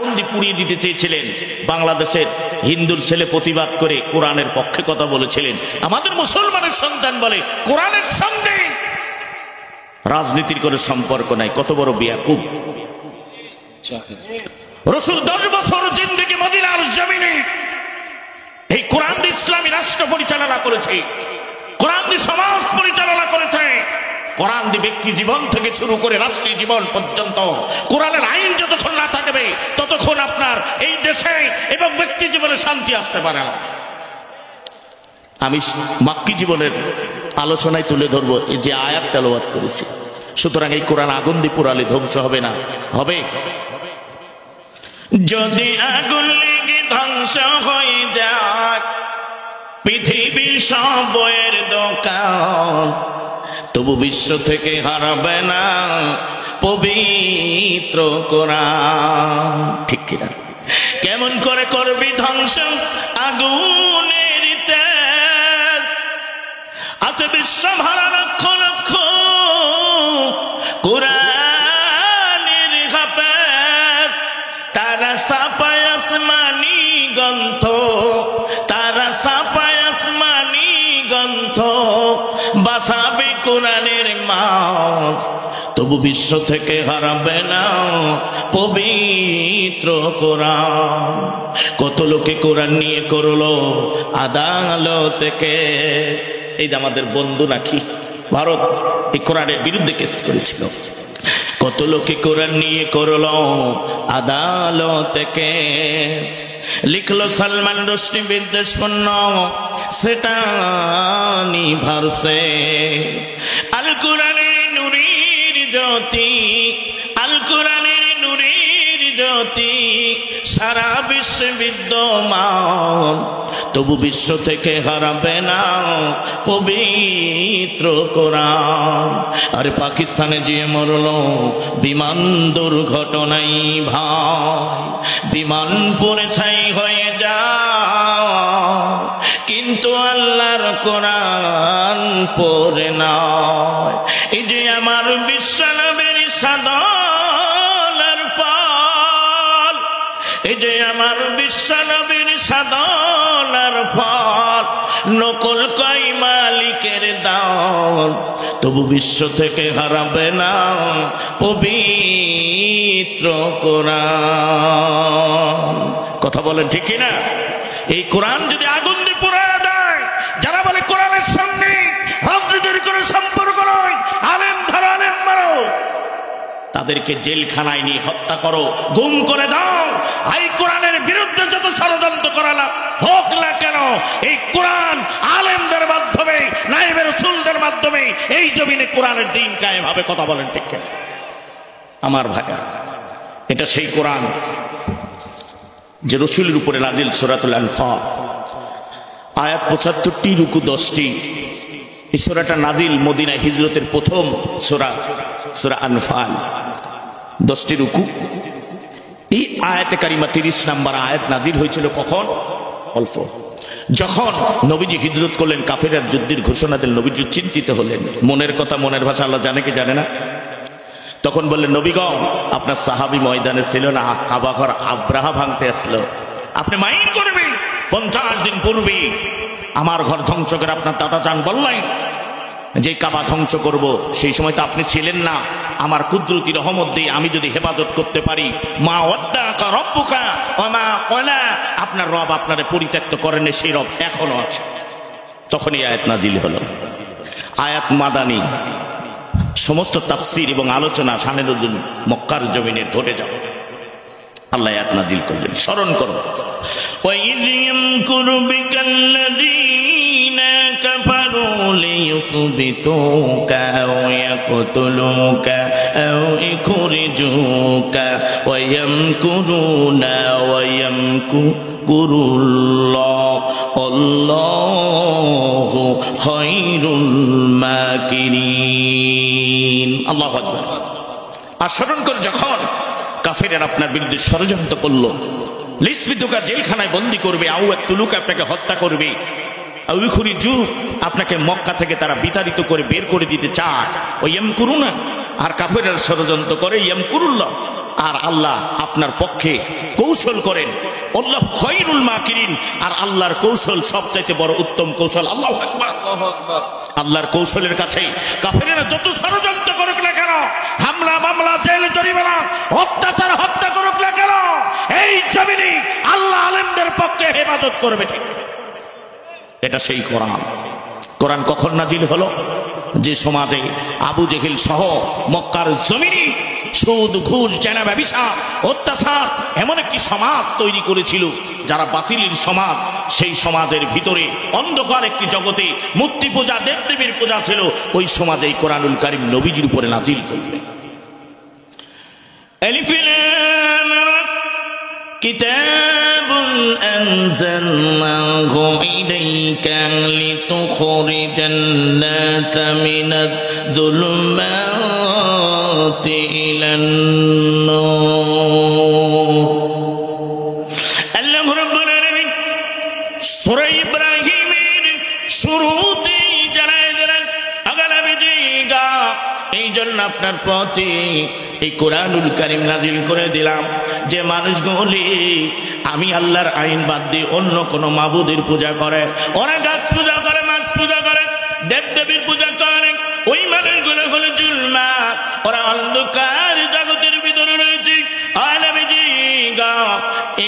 বন্দি পুড়িয়ে দিতে চেয়েছিলেন। বাংলাদেশের হিন্দুর ছেলে প্রতিবাদ করে কোরআনের পক্ষে কথা বলেছিলেন। আমাদের মুসলমানের সন্তান বলে কোরআনের সঙ্গে রাজনীতির কোনো সম্পর্ক নাই। কত বড় বেয়াকুব! রাসূল 10 বছর জিন্দেগি মদিনার জমিনে এই কোরআন দিয়ে ইসলামী রাষ্ট্র পরিচালনা করেছে, কোরআন দিয়ে সমাজ পরিচালনা করেছে, কোরআন দিয়ে ব্যক্তি জীবন থেকে শুরু করে রাষ্ট্রীয় জীবন পর্যন্ত কোরআনের আইন যতক্ষণ না থাকবে ততক্ষণ আপনার এই দেশে এবং ব্যক্তি জীবনে শান্তি আসতে পারে না। আমি মাক্কি জীবনের আলোচনায় তুলে ধরবো এই যে আয়াত তেলাওয়াত করেছি। সুতরাং এই কোরআন আগুন দিয়ে পুরালে ধ্বংস হবে না? হবে। যদি আগুন লেগে ধ্বংস হয়ে যায় পৃথিবীর সব বইয়ের দোকান, তবু বিশ্ব থেকে হারাবে না পবিত্র কোরআন। ঠিক কিনা? কেমন করে করবি ধ্বংস আগুনের তেজ? আছে বিশ্ব ভরা লক্ষ লক্ষ কোরআনের হাফেজ, তারা ছাপায় আসমানি গ্রন্থ, তারা ছাপায় আসমানি গ্রন্থ, বাঁচাবে কোরআনের মাঠ, তবু বিশ্ব থেকে হারাবে না পবিত্র কোরআন। কত লোকে কোরআন নিয়ে করলো আদালতে কেস। এই যে আমাদের বন্ধু নাকি ভারত এই কোরআনের বিরুদ্ধে কেস করেছিল। কত লোকে কোরআন নিয়ে করলো আদালতে কেস। লিখলো সালমান রুশদি বিদ্বেষপূর্ণ সেটা নিভারসে। আল কোরআনের নূরের জ্যোতি, আল কোরআনের নূরের জ্যোতি সারা বিশ্বে বিদ্যমান, তবু বিশ্ব থেকে হারাবে না পবিত্র কোরআন। আরে পাকিস্তানে যে মরলো বিমান দুর্ঘটনায় ভাই, বিমান পুড়ে ছাই হয়ে যায়, কিন্তু আল্লাহর কোরআন পড়ে নয়। এই যে আমার বিশ্বনবীর সাদলের ফল, এই যে আমার বিশ্বনবীর সাদলের ফল, নকল কই মালিকের দান, তবু বিশ্ব থেকে হারাবে না পবিত্র কোরআন। কথা বলেন ঠিক কিনা? এই কোরআন যদি আগুন দিয়ে পুড়িয়ে দেয়, যারা বলে কোরআনের সঙ্গে রাজনীতির কোনো সম্পর্ক নয়, আলেম ধরো আলেম মারো, তাদেরকে জেলখানায় নিয়ে হত্যা করো, গুম করে দাও। এই কোরআনের বিরুদ্ধে যত ষড়যন্ত্র করালাম হোক না কেন, এই কোরআন আলেমদের মাধ্যমে, নায়েবে রাসূলদের মাধ্যমে এই জমিনে কোরআনের দ্বীন কায়েম হবে। কথা বলেন ঠিক কিনা? আমার ভাইরা, এটা সেই কোরআন যে রাসূলের উপরে নাজিল। সূরাতুল আনফাল আয়াত 75টি, রুকু 10টি। এই সূরাটা নাজিল মদিনায় হিজরতের প্রথম সূরা, সূরা আনফাল 10টি রুকু। এই আয়াতে কারিমা 30 নম্বর আয়াত নাজিল হয়েছিল কখন? অল্প যখন নবীজি হিজরত করলেন, কাফেররা যুদ্ধের ঘোষণা দিলেন, নবীজি চিন্তিত হলেন। মনের কথা মনের ভাষা আল্লাহ জানে কি জানে না? তখন বললেন, নবীগণ আপনার সাহাবী ময়দানে ছিল না, কাবা ঘর আব্রাহা ভাঙতে আসলো, আপনি মাইন করবেন 50 দিন পূর্বে আমার ঘর ধ্বংস করে আপনার দাদা যান বললেন যে কাবা ধ্বংস করব। সেই সময় তো আপনি ছিলেন না। আমার কুদরতি রহমত দিয়ে আমি যদি হেফাজত করতে পারি, মা ওয়াদ্দাকা রব্বুকা ওয়া মা ক্বালা, আপনার রব আপনারে পরিত্যক্ত করেন, সেই রব এখনো আছে। তখনই আয়াত নাজিল হলো। আয়াত মাদানী। সমস্ত তাফসীর এবং আলোচনা শানে নজুল মক্কার জমিনে ঘটে যাবে। আল্লাহ আয়াত নাজিল করলেন, স্মরণ করো। ওয়াইয ইয়ামকুরু বিকাল্লাযীনা কাফারু লিয়ুসবিতুকা আও ইয়াকতুলুকা আও ইখরিজুকা ওয়া ইয়ামকুরুনা ওয়া ইয়ামকুরুল্লাহ আল্লাহু খায়রুল মাকিরিন। আল্লাহু আকবার। আর স্মরণ করে, যখন কাফেররা আপনার বিরুদ্ধে ষড়যন্ত্র করলো, লিসবিতুকা জেলখানায় বন্দী করবে, আও ইয়াকতুলুকা আপনাকে হত্যা করবে, আও ইখরিজুক আপনাকে মক্কা থেকে তারা বিতাড়িত করে বের করে দিতে চায়, ওয়া ইয়ামকুরুনা আর কাফেররা ষড়যন্ত্র করে, ইয়ামকুরুল্লাহ আর আল্লাহ আপনার পক্ষে কৌশল করেন। আল্লাহ খায়রুল মাকিরিন, আর আল্লাহর কৌশল সবচাইতে বড় উত্তম কৌশল। আল্লাহু আকবার। আল্লাহর কৌশলের কাছে কাফেরেরা যত ষড়যন্ত্র করুক না কেন, হামলা মামলা জেল জরিমানা অত্যাচার হত্যা করুক না কেন, এই জমিনে আল্লাহ আলেমদের পক্ষে হেফাজত করবে। ঠিক, এটা সেই কোরআন। কোরআন কখন নাজিল হলো? যে সমাজে আবু জেহেল সহ মক্কার জমিনে সুদ ঘুষ জেনা ব্যভিচার অত্যাচার এমন একটি সমাজ তৈরি করেছিল, যারা বাতিলের সমাজ। সেই সমাজের ভিতরে অন্ধকার একটি জগতে মূর্তি পূজা দেবদেবীর পূজা ছিল। ওই সমাজে কোরআনুল কারীম নবীজির উপরে নাজিল করলেন। আলিফ লাম রা কিতাবুন আনজালনাহু ইলাইকা লিতুখরিজান নাসা মিনাজ যুলুমাতি ইলান নূর। আল্লাহ রাব্বুল আলামিন সূরা ইব্রাহিমের শুরুতেই জানায় দিলেন, আগে নবীজি গা এই জন্য আপনার পথে এই কোরআনুল কারীম নাজিল করে দিলাম, যে মানুষগুলি আমি আল্লাহর আইন বাদ দিয়ে অন্য কোন মাবুদের পূজা করে, ওরা গাছ পূজা করে, মাছ পূজা করে, দেবদেবীর পূজা করে, ওই মানুষগুলো হলো জুলমাত, ওরা অন্ধকার জগতের ভিতরে রয়েছে।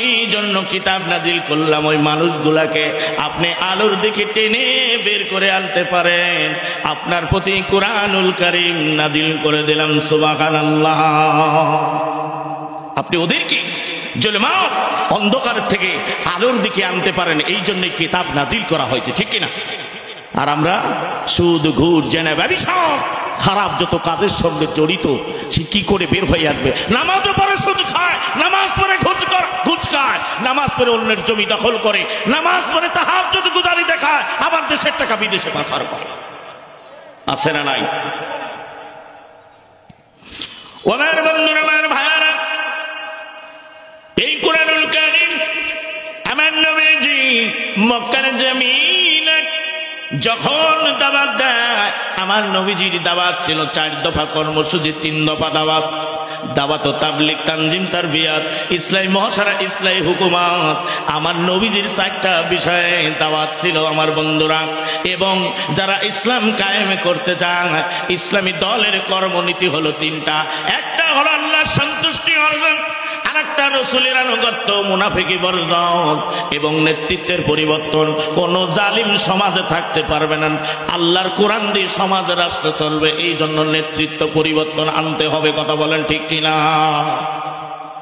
এই জন্য কিতাব নাজিল করলাম, ওই মানুষগুলাকে আপনি আলোর দিকে টেনে বের করে আনতে পারেন। আপনার প্রতি কোরআনুল কারীম নাজিল করে দিলাম। সুবহানাল্লাহ। আপনি ওদেরকে জুলমাত অন্ধকার থেকে আলোর দিকে আনতে পারেন, এই জন্যই কিতাব নাজিল করা হয়েছে। ঠিক কিনা? আর আমরা সুদ ঘুষ জেনা ব্যভিচার খারাপ যত কাজের সঙ্গে জড়িত, সে কি করে বের হয়ে আসবে? নামাজও পড়ে সুদ খায়, নামাজ পড়ে ঘুষ খায়, নামাজ পড়ে অন্যের জমি দখল করে, নামাজ পড়ে তাহাজ্জুদ গুজারি দেখায়, আবার দেশের টাকা বিদেশে পাচার করে। আছে না নাই? ওনার বন্ধুরা, আমার ভাইয়ারা, এই কোরআনুল কারীম আমার নবীজি মক্কার জমিনে যখন দাওয়াত দেয়, আমার নবীজির দাওয়াত ছিল 4 দফা কর্মসূচি, 3 দফা দাওয়াত। দাওয়াত ও তাবলীগ, তানজিম, তারবিয়াত, ইসলামী মহাসারা, ইসলামী হুকুমাত। আমার নবীজির 4টা বিষয়ে দাওয়াত ছিল আমার বন্ধুরা। এবং যারা ইসলাম কায়েম করতে চান, ইসলামী দলের কর্মনীতি হলো 3টা। একটা হলো আল্লাহর সন্তুষ্টি অর্জন, আরেকটা রাসূলের আনুগত্য, মুনাফিকি বর্জন এবং নেতৃত্বের পরিবর্তন। কোন জালিম সমাজে থাকতে পারবে না। আল্লাহর কোরআন দিয়ে সমাজ রাষ্ট্র চলবে, এই জন্য নেতৃত্ব পরিবর্তন আনতে হবে। কথা বলেন ঠিক কিনা?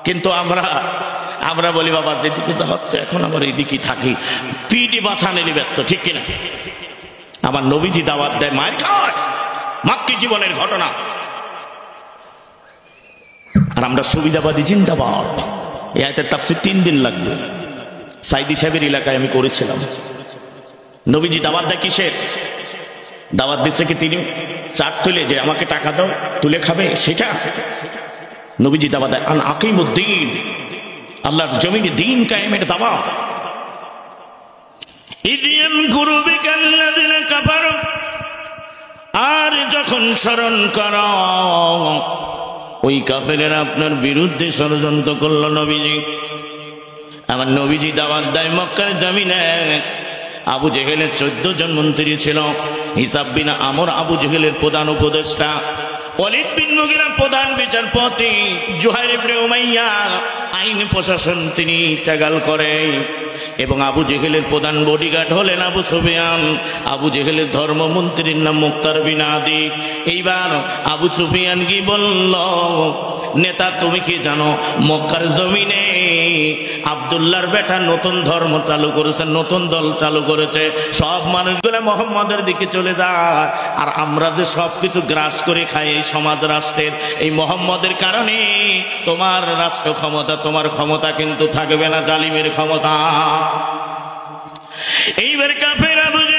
কিন্তু আমরা বলি, বাবা যেদিকে যা হচ্ছে এখন আমার এইদিকে থাকি, পিটি বাঁচানেরই ব্যস্ত। ঠিক কিনা? আমার নবীজি দাওয়াত দেয়, মায়ের খায়, মাক্কি জীবনের ঘটনা। আর আমরা সুবিধাবাদী জিন্দাবাদ। এই আয়াতের তাফসীর 3 দিন লাগবে। সাইদি সাহেবের এলাকায় আমি করেছিলাম। নবীজি দাওয়াত দেয় কিসের? দাওয়াত দিচ্ছে কি তিনি চাট তুলে যে আমাকে টাকা দাও, তুলে খাবে, সেটা? নবীজি দাওয়াত দেয় আন আকিমুদ্দিন, আল্লাহর জমিনে দ্বীন কায়েমের দাওয়াত। ইদিয়াম কুরুবিকাল্লাযিনা কাফারু, আর যখন স্মরণ করো ওই কাফেরেরা আপনার বিরুদ্ধে ষড়যন্ত্র করলো, নবীজি আমার নবীজি দাওয়াত দেয় মক্কার জমিনে। আবু জেহেলের 14 জন মন্ত্রী ছিল। হিসাব বিন আমর আবু জেহেলের প্রধান উপদেষ্টা, ওয়ালিদ বিন মুগিরা প্রধান বিচারপতি, জুহাইর ইবনে উমাইয়া আইন প্রশাসন তিনি টাগাল করে। এবং আবু জেহেলের প্রধান বডিগার্ড হলেন আবু সুফিয়ান। আবু জেহেলের ধর্মমন্ত্রীর নাম মুক্তার বিন আদি। এইবার আবু সুফিয়ান কি বলল, নেতা তুমি কি জানো মক্কার জমিনে আব্দুল্লাহর বেটা নতুন ধর্ম চালু করেছে, নতুন দল চালু করেছে, সব মানুষগুলো মোহাম্মদের দিকে চলে যায়। আর আমরা যে সবকিছু গ্রাস করে খাই এই সমাজ রাষ্ট্রের, এই মোহাম্মদের কারণে তোমার রাষ্ট্র ক্ষমতা, তোমার ক্ষমতা কিন্তু থাকবে না, জালিমের ক্ষমতা। এইবার কাফেররা বুঝে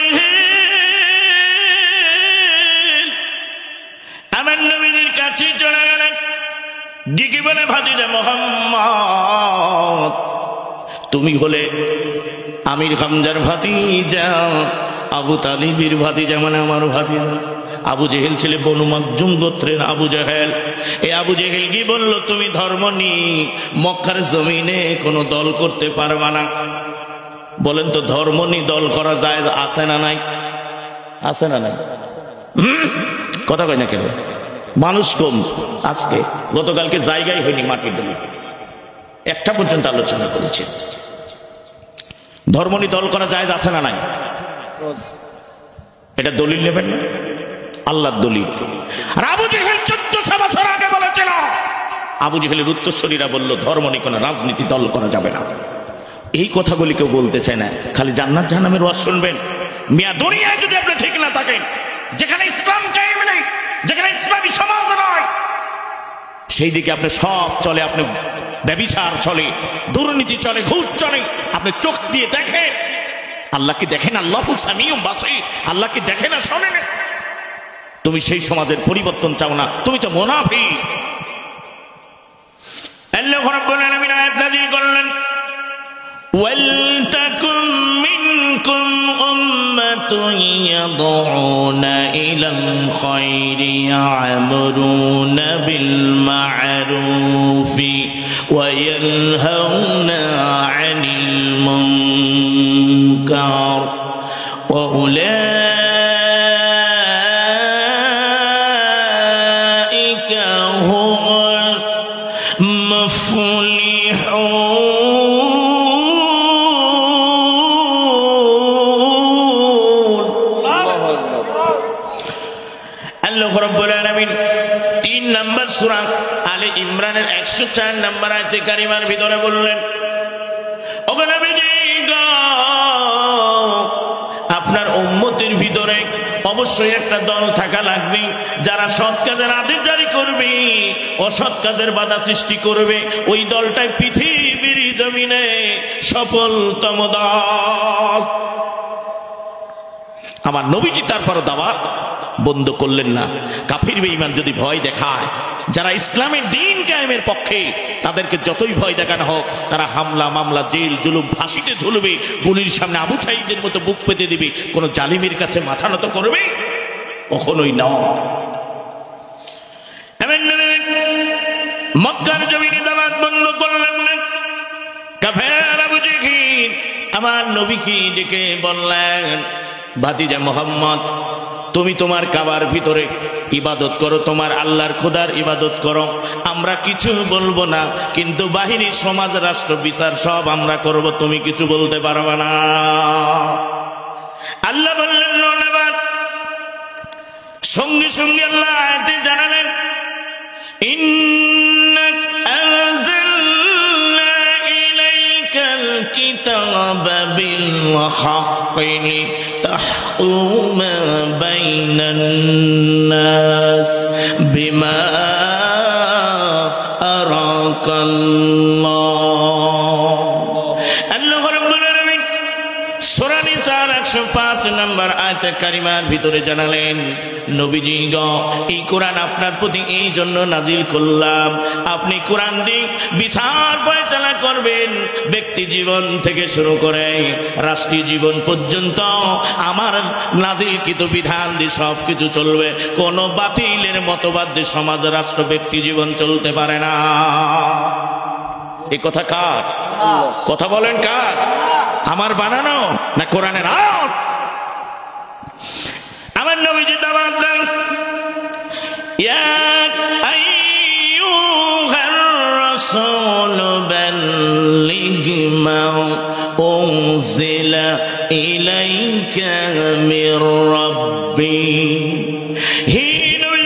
আমার নবীদের কাছে চলে গেলেন, দিকে বলে ভাতিজা মোহাম্মদ, তুমি হলে আমির হামজার ভাতিজা, আবু তালিবের ভাতিজা, মানে আমার ভাতিজা। আবু জেহেল ছেলে বনু মাকজুম গোত্রের আবু জেহেল। এই আবু জেহেল কি বলল, তুমি ধর্ম নি মক্কার জমিনে কোনো দল করতে পারবা না। বলেন তো ধর্ম নি দল করা যায় আছে না নাই? আছে না নাই? কথা কয় না কেন? মানুষ কম আজকে, গতকালকে জায়গায় হয়নি মাটির দল, একটা পর্যন্ত আলোচনা করেছে। ধর্ম নি দল করা যায় আছে না নাই? এটা দলিল নেবেন না, আল্লাহর দলিল। আর আবু জেহেল 1400 বছর আগে বলেছিল, আবু জেহেলের উত্তরসূরিরা বলল ধর্ম নিয়ে কোনো রাজনীতি দল করা যাবে না। এই কথাগুলি কেউ বলতে চায় না, খালি জান্নাত জাহান্নামের ওয়াজ শুনবেন। মিয়া দুনিয়ায় যদি আপনি ঠিক না থাকেন, যেখানে ইসলাম কায়েম নেই, যেখানে ইসলামী সমাজ নয়, সেই দিকে আপনি সব চলে, আপনি ব্যভিচার চলে, দুর্নীতি চলে, ঘুষ চলে, আপনি চোখ দিয়ে দেখেন। আল্লাহ কি দেখেন? আল্লাহু সামিউম বাসীর, আল্লাহ কি দেখেন না শোনেন? তুমি সেই সমাজের পরিবর্তন চাও না, তুমি তো মুনাফিক। আল্লাহ রাব্বুল আলামিন আয়াত নাযিল করলেন, ওয়ালতাকুম মিনকুম উম্মাতুন ইয়াদউনা ইলাল খায়রি ইয়া'মুরুনা বিল মা'রুফি ওয়া ইয়ানহাউনা আনিল মুনকার ওয়া উলাইকা হুমুল মুফলিহুন। আল্লাহ রাব্বুল আলামিন 3 নম্বর সূরা আলে ইমরানের 104 নম্বর আয়াতে কারিমার ভিতরে বললেন, ওগো নবীজি গো, আপনার উম্মতের ভিতরে অবশ্যই একটা দল থাকা লাগবে, যারা সৎ কাজের আদেশ জারি করবে, অসৎ কাজের বাধা সৃষ্টি করবে। ওই দলটাই পৃথিবীর জমিনে সফলতম দল। আমার নবীজি তারপর দাওয়াত বন্ধ করলেন না। কাফির বেঈমান যদি ভয় দেখায়, যারা ইসলামের দ্বীন কায়েমের পক্ষে, তাদেরকে যতই ভয় দেখানো হোক, তারা হামলা মামলা জেল জুলুম ফাঁসিতে ঝুলবে, গুলির সামনে আবু সাঈদের মতো বুক পেতে দিবে। কোন জালিমের কাছে মাথা নত করবে? কখনোই না। মক্কার জমিনে দাওয়াত বন্ধ করলেন না। কাফের আবু জেহেল আমার নবীকে ডেকে বললেন, ভাতিজা মুহাম্মদ, তুমি তোমার কাবার ভিতরে ইবাদত করো, তোমার আল্লাহর খোদার ইবাদত করো, আমরা কিছু বলবো না, কিন্তু বাহিনী সমাজ রাষ্ট্র বিচার সব আমরা করব, তুমি কিছু বলতে পারবে না। আল্লাহ বললেন ধন্যবাদ। সঙ্গে সঙ্গে আল্লাহ আয়াতে জানালেন, ইন্না আনজালনা ইলাইকাল কিতাবা বিল হাক্কি লিতাহকুমা বাইনান নাস বিমা আরাকাল্লাহ। আল্লাহ রাব্বুল আলামিন সূরা নিসার 105 নম্বর আয়াতে কারিমার ভিতরে জানালেন, নবীজি গো, এই কোরআন আপনার প্রতি এই জন্য নাজিল করলাম, আপনি কোরআন দিয়ে বিচার ফয়সালা করবেন। ব্যক্তি জীবন থেকে শুরু করে রাষ্ট্রীয় জীবন পর্যন্ত আমার নাজিলকৃত বিধান দিয়ে সবকিছু চলবে। কোন বাতিলের মতবাদ দিয়ে সমাজ রাষ্ট্র ব্যক্তি জীবন চলতে পারে না। এই কথা কার? কথা বলেন কার? আমার বানানো না কোরআনের আয়াত? আমার নবীজি দাওয়াত দেন, ইয়া আইয়ুহার রাসূল বাল্লিগ মা উনজিলা ইলাইকা মির রাব্বি। হে নবী,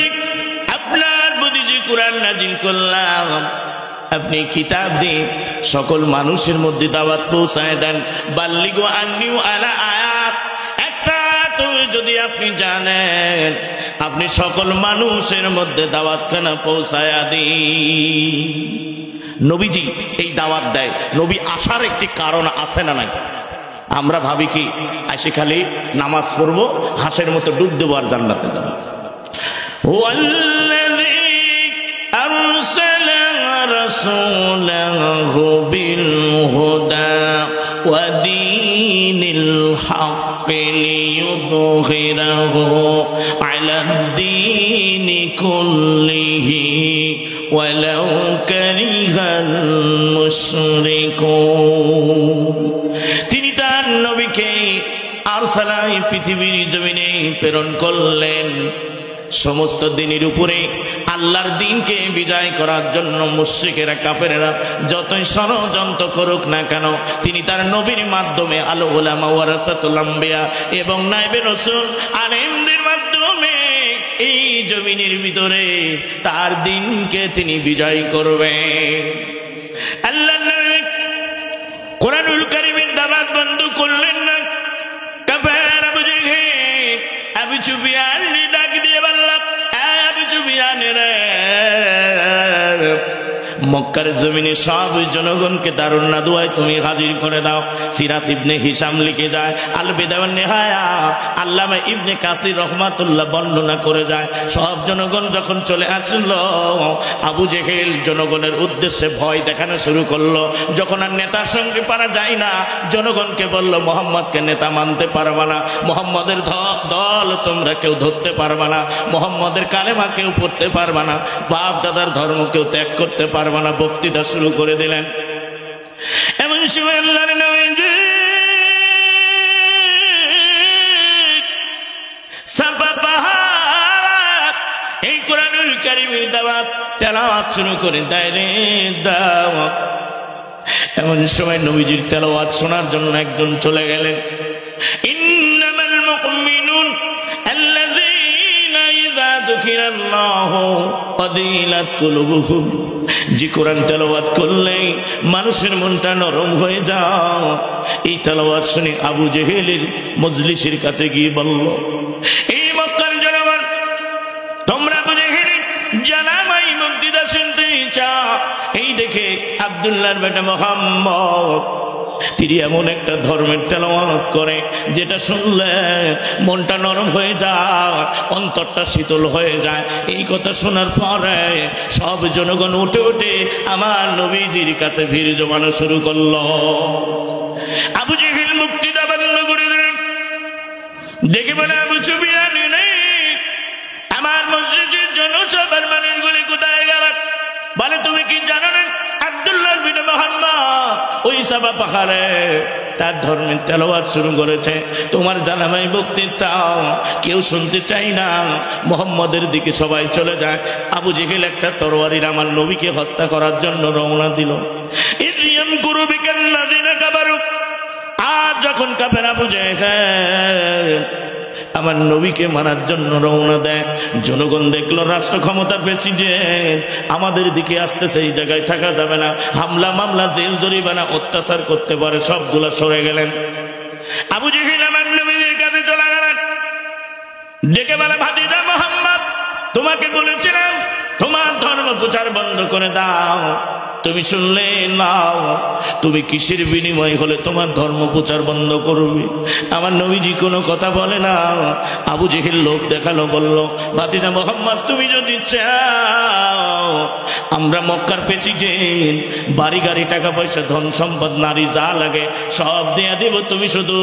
আপনার প্রতি যে কোরআন নাযিল করলাম, আপনি কিতাব দিয়ে সকল মানুষের মধ্যে দাওয়াত পৌঁছায় দেন। বাল্লিগু আন্নিউ আলা আয়াত, একটা তুমি যদি আপনি জানেন, আপনি সকল মানুষের মধ্যে দাওয়াত খানা পৌঁছায়া দিন। নবীজি এই দাওয়াত দেয়, নবী আসার একটি কারণ আছে না নাই? আমরা ভাবি কি আসে খালি নামাজ পড়বো, হাঁসের মতো ডুব দেবো আর জান্নাতে যাবো। رسوله بالهدى ودين الحق ليظهره আলাদ-দীনি কুল্লিহি ওয়ালাউ কারিহাল মুশরিকুন। তিনি তার নবীকে আরসালাই পৃথিবীর জমিনে প্রেরণ করলেন সমস্ত দিনের উপরে আল্লাহর দ্বীনকে বিজয় করার জন্য। মুশরিকেরা কাফেরেরা যতই ষড়যন্ত্র করুক না কেন, তিনি তার নবীর মাধ্যমে আল উলামা ওয়ারাসাতুল আম্বিয়া এবং নায়েবে রাসূল আলেমদের মাধ্যমে এই জমিনের ভিতরে তার দ্বীনকে তিনি বিজয় করবেন। আল্লাহ নবী কোরআনুল কারীমের দাওয়াত বন্ধ করলেন না। কাফের আবু জেহেল আবু সুফিয়ান ডাক দিয়ে বলল, আবু সুফিয়ান রে, মক্কার জমিনে সব জনগণকে দারুন নাদুয়ায় তুমি হাজির করে দাও। সিরাত ইবনে হিশাম লিখে যায়, আল বিদায়া ওয়ান নিহায়া আল্লামা ইবনে কাসির রহমাতুল্লাহ বর্ণনা করে যায়, সব জনগণ যখন চলে আসলো, আবু জেহেল জনগণের উদ্দেশ্যে ভয় দেখানো শুরু করলো। যখন আর নেতার সঙ্গে পারা যায় না, জনগণকে বলল, মোহাম্মদকে নেতা মানতে পারবা না, মোহাম্মদের দল তোমরা কেউ ধরতে পারবা না, মোহাম্মদের কালেমা কেউ পড়তে পারবা না, বাপ দাদার ধর্ম কেউ ত্যাগ করতে পারবা না। বক্তৃতা শুরু করে দিলেন। এমন সময় আল্লাহর নবী সাফা পাহাড় এই কোরআনুল কারীমের দাওয়াত তেলাওয়াত শুরু করে দাও। এমন সময় নবীজির তেলাওয়াত শোনার জন্য একজন চলে গেলেন। ইন্নামাল মুমিনুন আল্লাযীনা ইযা যুকিরাল্লাহু ওয়াজিলাত কুলুবুহুম, যে কোরআন তেলাওয়াত করলে মানুষের মনটা নরম হয়ে যাও। এই তেলাওয়াত শুনে আবু জেহেলের মজলিসের কাছে গিয়ে বলল, এই মক্কার জনগণ, তোমরা আবু জেহেলের জানামাই বক্তৃতা শুনতে চাও? এই দেখে আব্দুল্লাহর বেটা মুহাম্মদ তিনি এমন একটা ধর্মের তেলাওয়াত করে যেটা শুনলে মনটা নরম হয়ে যায়, অন্তরটা শীতল হয়ে যায়। এই কথা শোনার পরে সব জনগণ উঠে উঠে আমার নবীজির কাছে ভিড় জমানো শুরু করলো। আবু জেহেল বক্তৃতা বন্ধ করে দিলেন। দেখে বলে, আবু সুফিয়ান আমার মজলিসের জনসভার মানুষগুলি কোথায় গেল? বলে, তুমি কি জানো না আব্দুল্লাহ বিন মুহাম্মদ ওই সাফা পাহাড়ে তার ধর্মের তেলাওয়াত শুরু করেছে, তোমার জানামাই বক্তৃতা কেউ শুনতে চাই না, মুহাম্মদের দিকে সবাই চলে যায়। আবু জেহেল একটা তরবারির আমার নবীকে হত্যা করার জন্য রওনা দিল। ইযিয়াম কুরুবিকাল্লাযিনা কাফারু, আজ যখন কাফের আবু জেহেল আমার নবীকে মারার জন্য রওনা দেয়, জনগণ দেখলো রাষ্ট্র ক্ষমতার প্রেসিডেন্ট আমাদের দিকে আসতেছে, এই জায়গায় থাকা যাবে না, হামলা মামলা জেল জরিমানা অত্যাচার করতে পারে, সবগুলা সরে গেলেন। আবু জেহেল আমার নবীর কাছে চলে গেলেন। ডেকে বলে, ভাতিজা মুহাম্মদ, তোমাকে বলেছিলাম তোমার ধর্ম প্রচার বন্ধ করে দাও, তুমি শুনলে নাও, তুমি কিসের বিনিময় হলে তোমার ধর্ম প্রচার বন্ধ করবে? আমার নবীজি কোনো কথা বলে না। আবু জেহেল লোভ দেখালো, বলল, ভাতিজা মুহাম্মদ, তুমি যদি চাও আমরা মক্কার প্রেসিডেন্ট, বাড়ি গাড়ি টাকা পয়সা ধন সম্পদ নারী যা লাগে সব দিয়ে দেব, তুমি শুধু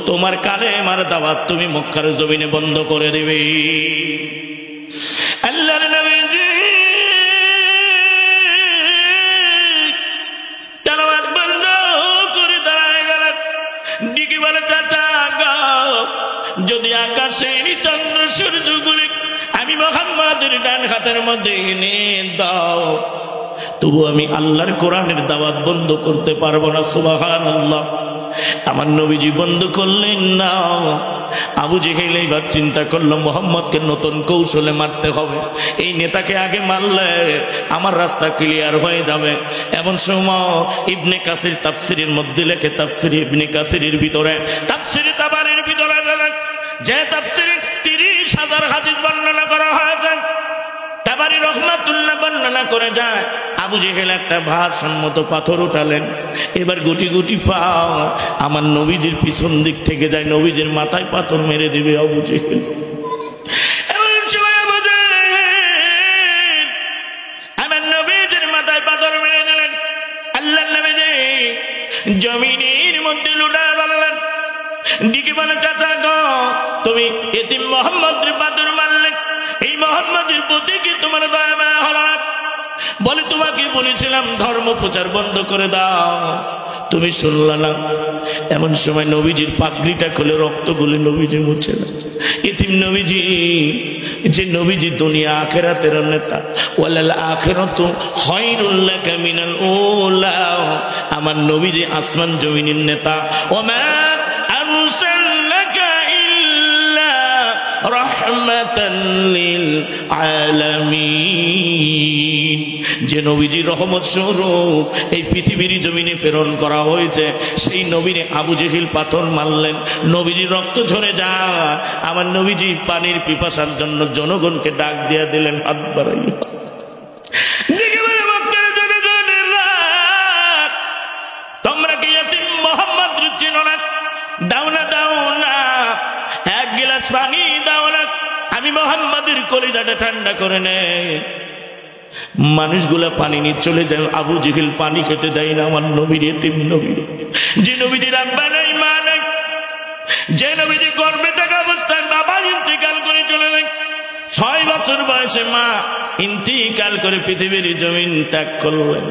তোমার কালেমার দাওয়াত তুমি মক্কার জমিনে বন্ধ করে দেবে। আল্লাহর নবীজি তেলাওয়াত বন্ধ করে দাঁড়ায় গেলেন। ডিকি বলে, চাচা গো, যদি আকাশের চন্দ্র সূর্যগুলি আমি মুহাম্মদের ডান হাতের মধ্যে এনে দাও, তবু আমি আল্লাহর কোরআনের দাওয়াত বন্ধ করতে পারবো না। সুবহানাল্লাহ। আমার নবীজি বন্ধ করলেন না। আবু জেহেল এইবার চিন্তা করলো, মুহাম্মদকে নতুন কৌশলে মারতে হবে, এই নেতাকে আগে মারলে আমার রাস্তা ক্লিয়ার হয়ে যাবে। এমন সময় ইবনে কাসির তাফসিরের মধ্যে লেখে, তাফসির ইবনে কাসিরের ভিতরে, তাফসির তাবারির ভিতরে যে তাফসিরে 30,000 হাদিস বর্ণনা করা হয়েছে, তাবারি রহমাতুল্লাহ বর্ণনা করে যায়, আবু জেহেল একটা ভারসম্মত পাথর উঠালেন। এবার গুটি গুটি পাও আমার নবীজির পিছন দিক থেকে যায়, নবীজির মাথায় পাথর মেরে দিবে আবু জেহেল। আমার নবীজির মাথায় পাথর মেরে দিলেন। আল্লাহর নবীজি জমিনের মধ্যে লুটা বললেন। ডিকি বলে, চাচা গো, তুমি এতিম মোহাম্মদের পাথর মারলে, এই মোহাম্মদের প্রতি কি তোমার দয়া মায়া হলো না? বলে তোমাকে বলেছিলাম ধর্ম প্রচার বন্ধ করে দাও, তুমি শুনলা না। এমন সময় নবীজির পাগড়িটা খুলে রক্তগুলি নবীজি মুছে না। এতিম নবীজি, যে নবীজি দুনিয়া আখিরাতের নেতা, ওয়ালাল আখিরাতু খায়রুল লাকা মিনাল উলা, আমার নবীজি আসমান জমিনের নেতা। ওমা আরসালনাকা ইল্লা রাহমাতাল লিল আলামিন, যে নবীজি রহমত স্বরূপ এই পৃথিবীর জমিনে প্রেরণ করা হয়েছে, সেই নবীরে আবু জেহেল পাথর মারলেন, নবীজি রক্ত ঝরে যা। আমার নবীজি পানির পিপাসার জন্য জনগণকে ডাক দিয়ে দিলেন, হাত বাড়াইয়া তোমরা কি এতিম মোহাম্মদ চিনো না? দাও না, দাও না, এক গিলাস পানি দাও না, আমি মোহাম্মদের কলিজাটা ঠান্ডা করে নেই। মানুষগুলা পানি নিয়ে চলে যায়, আবু জেহেল পানি খেতে দেয় না আমার নবীর, এতিম নবীর, যে নবীজির আব্বা নাই মা নাই, যে নবীজি গর্ভে থাকা অবস্থায় বাবা ইন্তেকাল করে চলে যায়, 6 বছর বয়সে মা ইন্তেকাল করে পৃথিবীর জমিন ত্যাগ করলেন,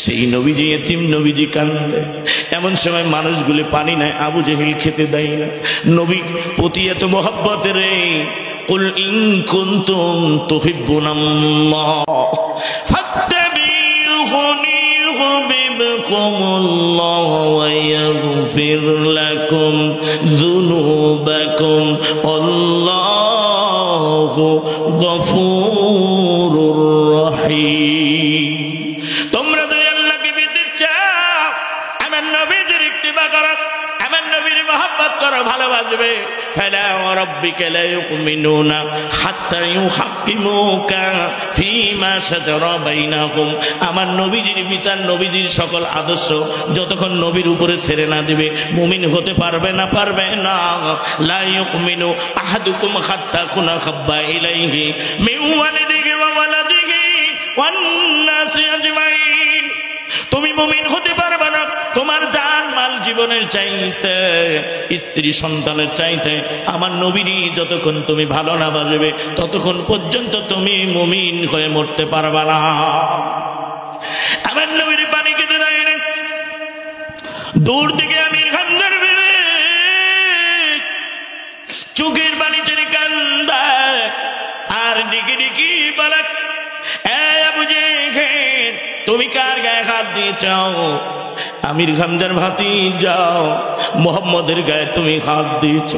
সেই নবীজি এতিম নবীজি কান্দে। এমন সময় মানুষগুলি পানি নেয়, আবু জেহেল খেতে দেয় না। নবী প্রতি এত মহব্বত রে, কুল ইন কুনতুম তুহিব্বুনাল্লাহ ফাত্তাবিউনি ইউহিব্বুকুমুল্লাহ ওয়া ইয়াগফির লাকুম যুনুবাকুম আল্লাহু গফুরুর রহিম। তোমরা যদি আল্লাহকে পেতে চাও, আমার নবীর ইত্তিবা করো, আমার নবীর মহব্বত করো, ভালোবাসবে। ফালা ওয়া রাব্বিকা লা ইউমিনুনা হাত্তা ইউহাক্কিমুকা ফীমা শাজারা বাইনাহুম, আমার নবীজির বিচার, নবীজির সকল আদর্শ যতক্ষণ নবীর উপরে ছেড়ে না দিবে মুমিন হতে পারবে না, পারবে না। লা ইউমিনু আহাদুকুম হাত্তা কুনা খাব্বা ইলাইহি মিন ওয়ালিদিহি ওয়া ওয়ালাদিহি ওয়ান নাসি আজমাইন, তুমি মুমিন হতে পারবে না তোমার জান মাল জীবনের চাইতে, স্ত্রী সন্তানের চাইতে আমার নবীরই যতক্ষণ তুমি ভালো না বাসবে ততক্ষণ পর্যন্ত তুমি মুমিন হয়ে মরতে পারবে না। আমার নবীর পানি খেতে দেয় না। দূর থেকে আমির খানজার চোখের পানি ছেড়ে কান্দায়, আর ডিকি ডিকি বলে, আবু জেহেল তুমি কার গায়ে হাত দিয়েছ? আমির খানজার ভাতি যাও, মোহাম্মদের গায়ে তুমি হাত দিয়েছ।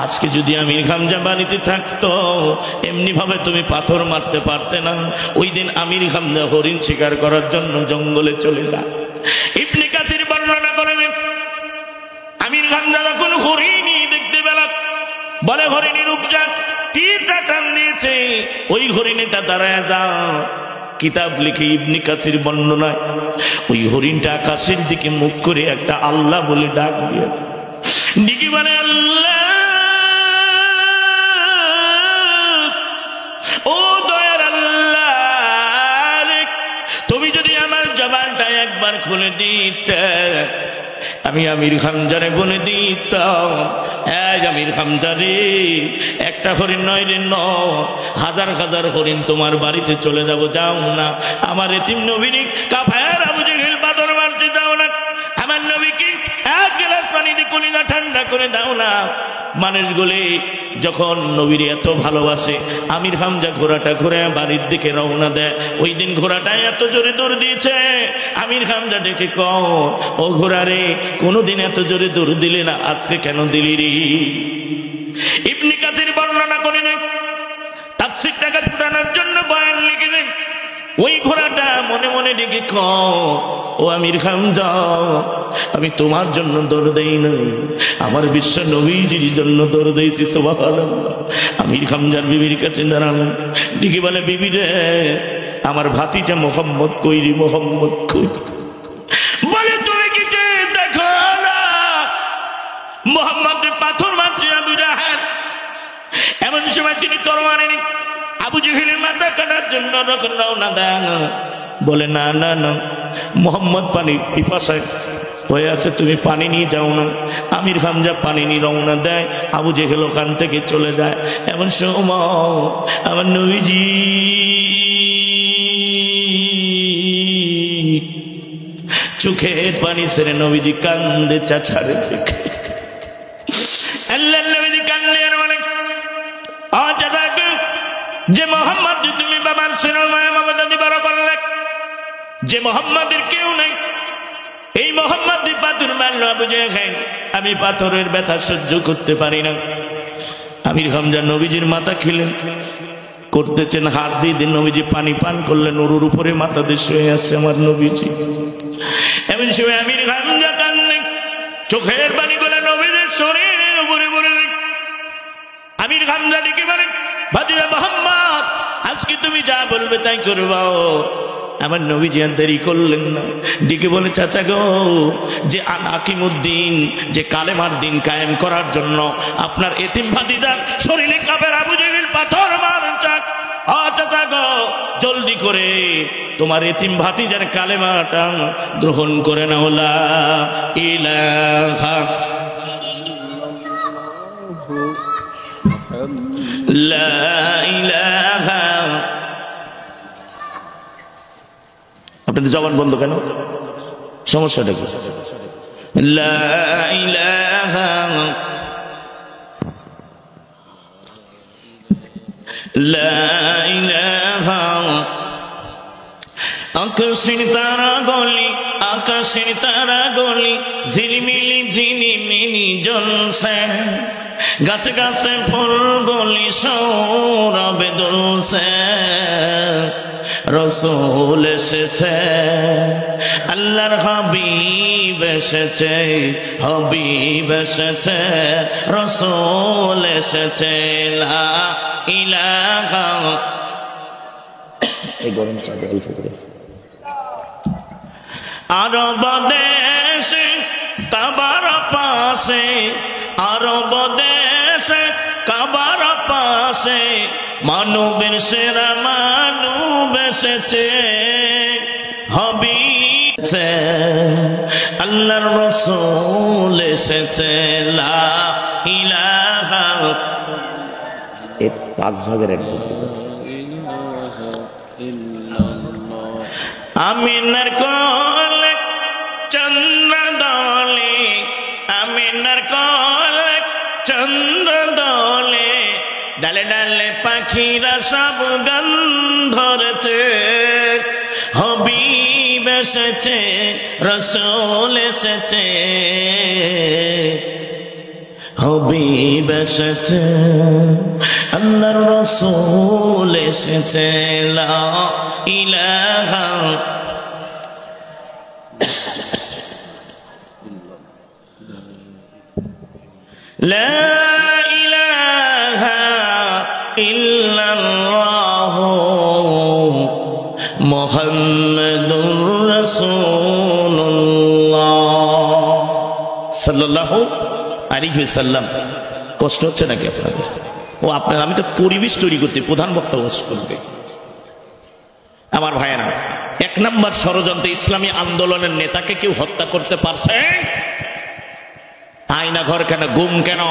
আজকে যদি আমির খানজা বাড়িতে থাকতো, এমনি ভাবে তুমি পাথর মারতে পারতে না। ওই দিন আমির খানজা হরিণ শিকার করার জন্য জঙ্গলে চলে যায়। ইবনে কাসির বর্ণনা করেন, আমির খানজা যখন হরিণই দেখতে পেল, বলে হরিণীর উপজা তীরটা টান দিয়েছে, ওই হরিণীটা দাঁড়ায় যাও। কিতাব লিখে ইবনে কাসির বর্ণনায় ওই হরিণটা আকাশের দিকে মুখ করে একটা আল্লাহ বলে ডাক দিয়ে ডিকি বলে, আল্লাহ ও দয়ার আল্লাহ, তুমি যদি আমার জবানটা একবার খুলে দিতে, আমি আমির খানজারে বলে দিতাম, আমির খানজারে একটা হরিণ নয় রে, হাজার হাজার হরিণ তোমার বাড়িতে চলে যাব, যাও না। আমার এতিম নবীর কাফের আবু জেহেল পাথর মারতে যাও না। আমার নবীকে এক গ্লাস পানি দিয়ে কলিজা ঠান্ডা করে দাও না। মানুষগুলি যখন নবীর এত ভালোবাসে, আমির হামজা ঘোড়াটা ঘুরে বাড়ির দিকে রওনা দেয়। ওই দিন ঘোড়াটা এত জোরে দৌড় দিয়েছে, আমির হামজা ডেকে কও, ও ঘোড়া রে, কোনোদিন এত জোরে দৌড় দিলে না, আজকে কেন দিলি রে? ইবনে কাসির বর্ণনা করে নেন, তাফসীর টাকা ফুটানোর জন্য বয়ান লিখে নেন, ওই ঘোড়াটা মনে মনে ডেকে কও, ও আমির হামজা, আমি তোমার জন্য দৌড় দেই না, আমার বিশ্ব নবীজির জন্য দৌড় দিয়েছি। সুবহানাল্লাহ। আমির হামজার বিবির কাছে দাঁড়ানো, ডেকে বলে, বিবি রে, আমার ভাতিজা মোহাম্মদ কই রে, মোহাম্মদ কই? বলে, তুমি কি দেখো না মোহাম্মদ পাথর মাত্র আবু জাহেল? এমন সময় তিনি তরবারি আবু জেহেলের মাথা কাটার জন্য যখন রওনা দেন, বলে না না না, মোহাম্মদ পানি পিপাসায় হয়ে আছে, তুমি পানি নিয়ে যাও না। আমির হামজা পানি নিয়ে রওনা দেয়, আবু জেহেল ওখান থেকে চলে যায়। এমন সময় আমার নবীজি চোখের পানি ছেড়ে নবীজি কান্দে চাচারে দেখে। আল্লাহ নবীজি কান্দে আর বলে, ও চাচা, যে মোহাম্মদ তুমি বাবার সিনার মায়া মমতা দিবার করলে, যে মোহাম্মদের কেউ নাই, এই মোহাম্মদ পাথর মারল আবু জেহেল, আমি পাথরের ব্যথা সহ্য করতে পারি না। আমির হামজা নবীজির মাথা খেলেন করতেছেন, হাত দিয়ে দিন, নবীজি পানি পান করলেন, ওর উপরে মাথা দিয়ে শুয়ে আছে আমার নবীজি। এমন সময় আমির হামজা কান্দেন, চোখের পানি গুলো নবীজির শরীরের উপরে পড়ে দেয়। আমির হামজা ডেকে বলেন, ভাতিজা মোহাম্মদ, আজকে তুমি যা বলবে তাই করবো। আমার নবীজি আর দেরি করলেন না, ডেকে বলে, চাচা গো, যে আকিমুদ্দিন, যে কালেমার দিন কায়েম করার জন্য আপনার এতিম ভাতিজার শরীরে কাপের আবু জেহেল পাথর মারছাক, চাচা গো, জলদি করে তোমার এতিম ভাতিজার কালেমাটা গ্রহণ করে নাও, লা ইলাহা লা ইলাহা। আপনাদের জবান বন্ধ কেন? সমস্যাটা কি? লা ইলাহা লা ইলাহা। আকাশের তারা গলি, আকাশের তারা গলি, ঝিলিমিলি ঝিলিমিলি জ্বলছে, গাছে গাছে ফুল গলি সৌরভে দুলছে, রসুল এসেছে, আল্লাহর হাবিব এসেছে, হাবিব এসেছে, রসুল এসেছে, লা ইলাহা। এই গরম চাঁদে অল্প করে। আরব দেশে কাবার পাশে, আরব দেশে কাবার পাশে, মানবের সেরা মানব এসেছে, হাবিব আল্লাহর রাসূল এসেছে, লা ইলাহা। এর 5 ভাগের 1 ভাগ। আমিনার কোলে চন্দ্র দোলে, আমিনার কোলে চন্দ্র দোলে, ডালে ডালে পাখিরা সব গান ধরেছে, হাবিব এসেছে, রাসূল এসেছে, হাবিব এসেছে, আল্লাহর রাসূল এসেছে, লা ইলাহা। লা ইলাহা ইল্লাল্লাহ মুহাম্মাদুর রাসূলুল্লাহ সাল্লাল্লাহু আলাইহি ওয়াসাল্লাম। কষ্ট হচ্ছে নাকি আপনাদের? ও আপনার, আমি তো পরিবেশ তৈরি করতে, প্রধান বক্তা ওয়াজ করবে। আমার ভাইয়েরা, 1 নম্বর ষড়যন্ত্র, ইসলামী আন্দোলনের নেতাকে কেউ হত্যা করতে পারছে? আয়না ঘর কেন, গুম কেন?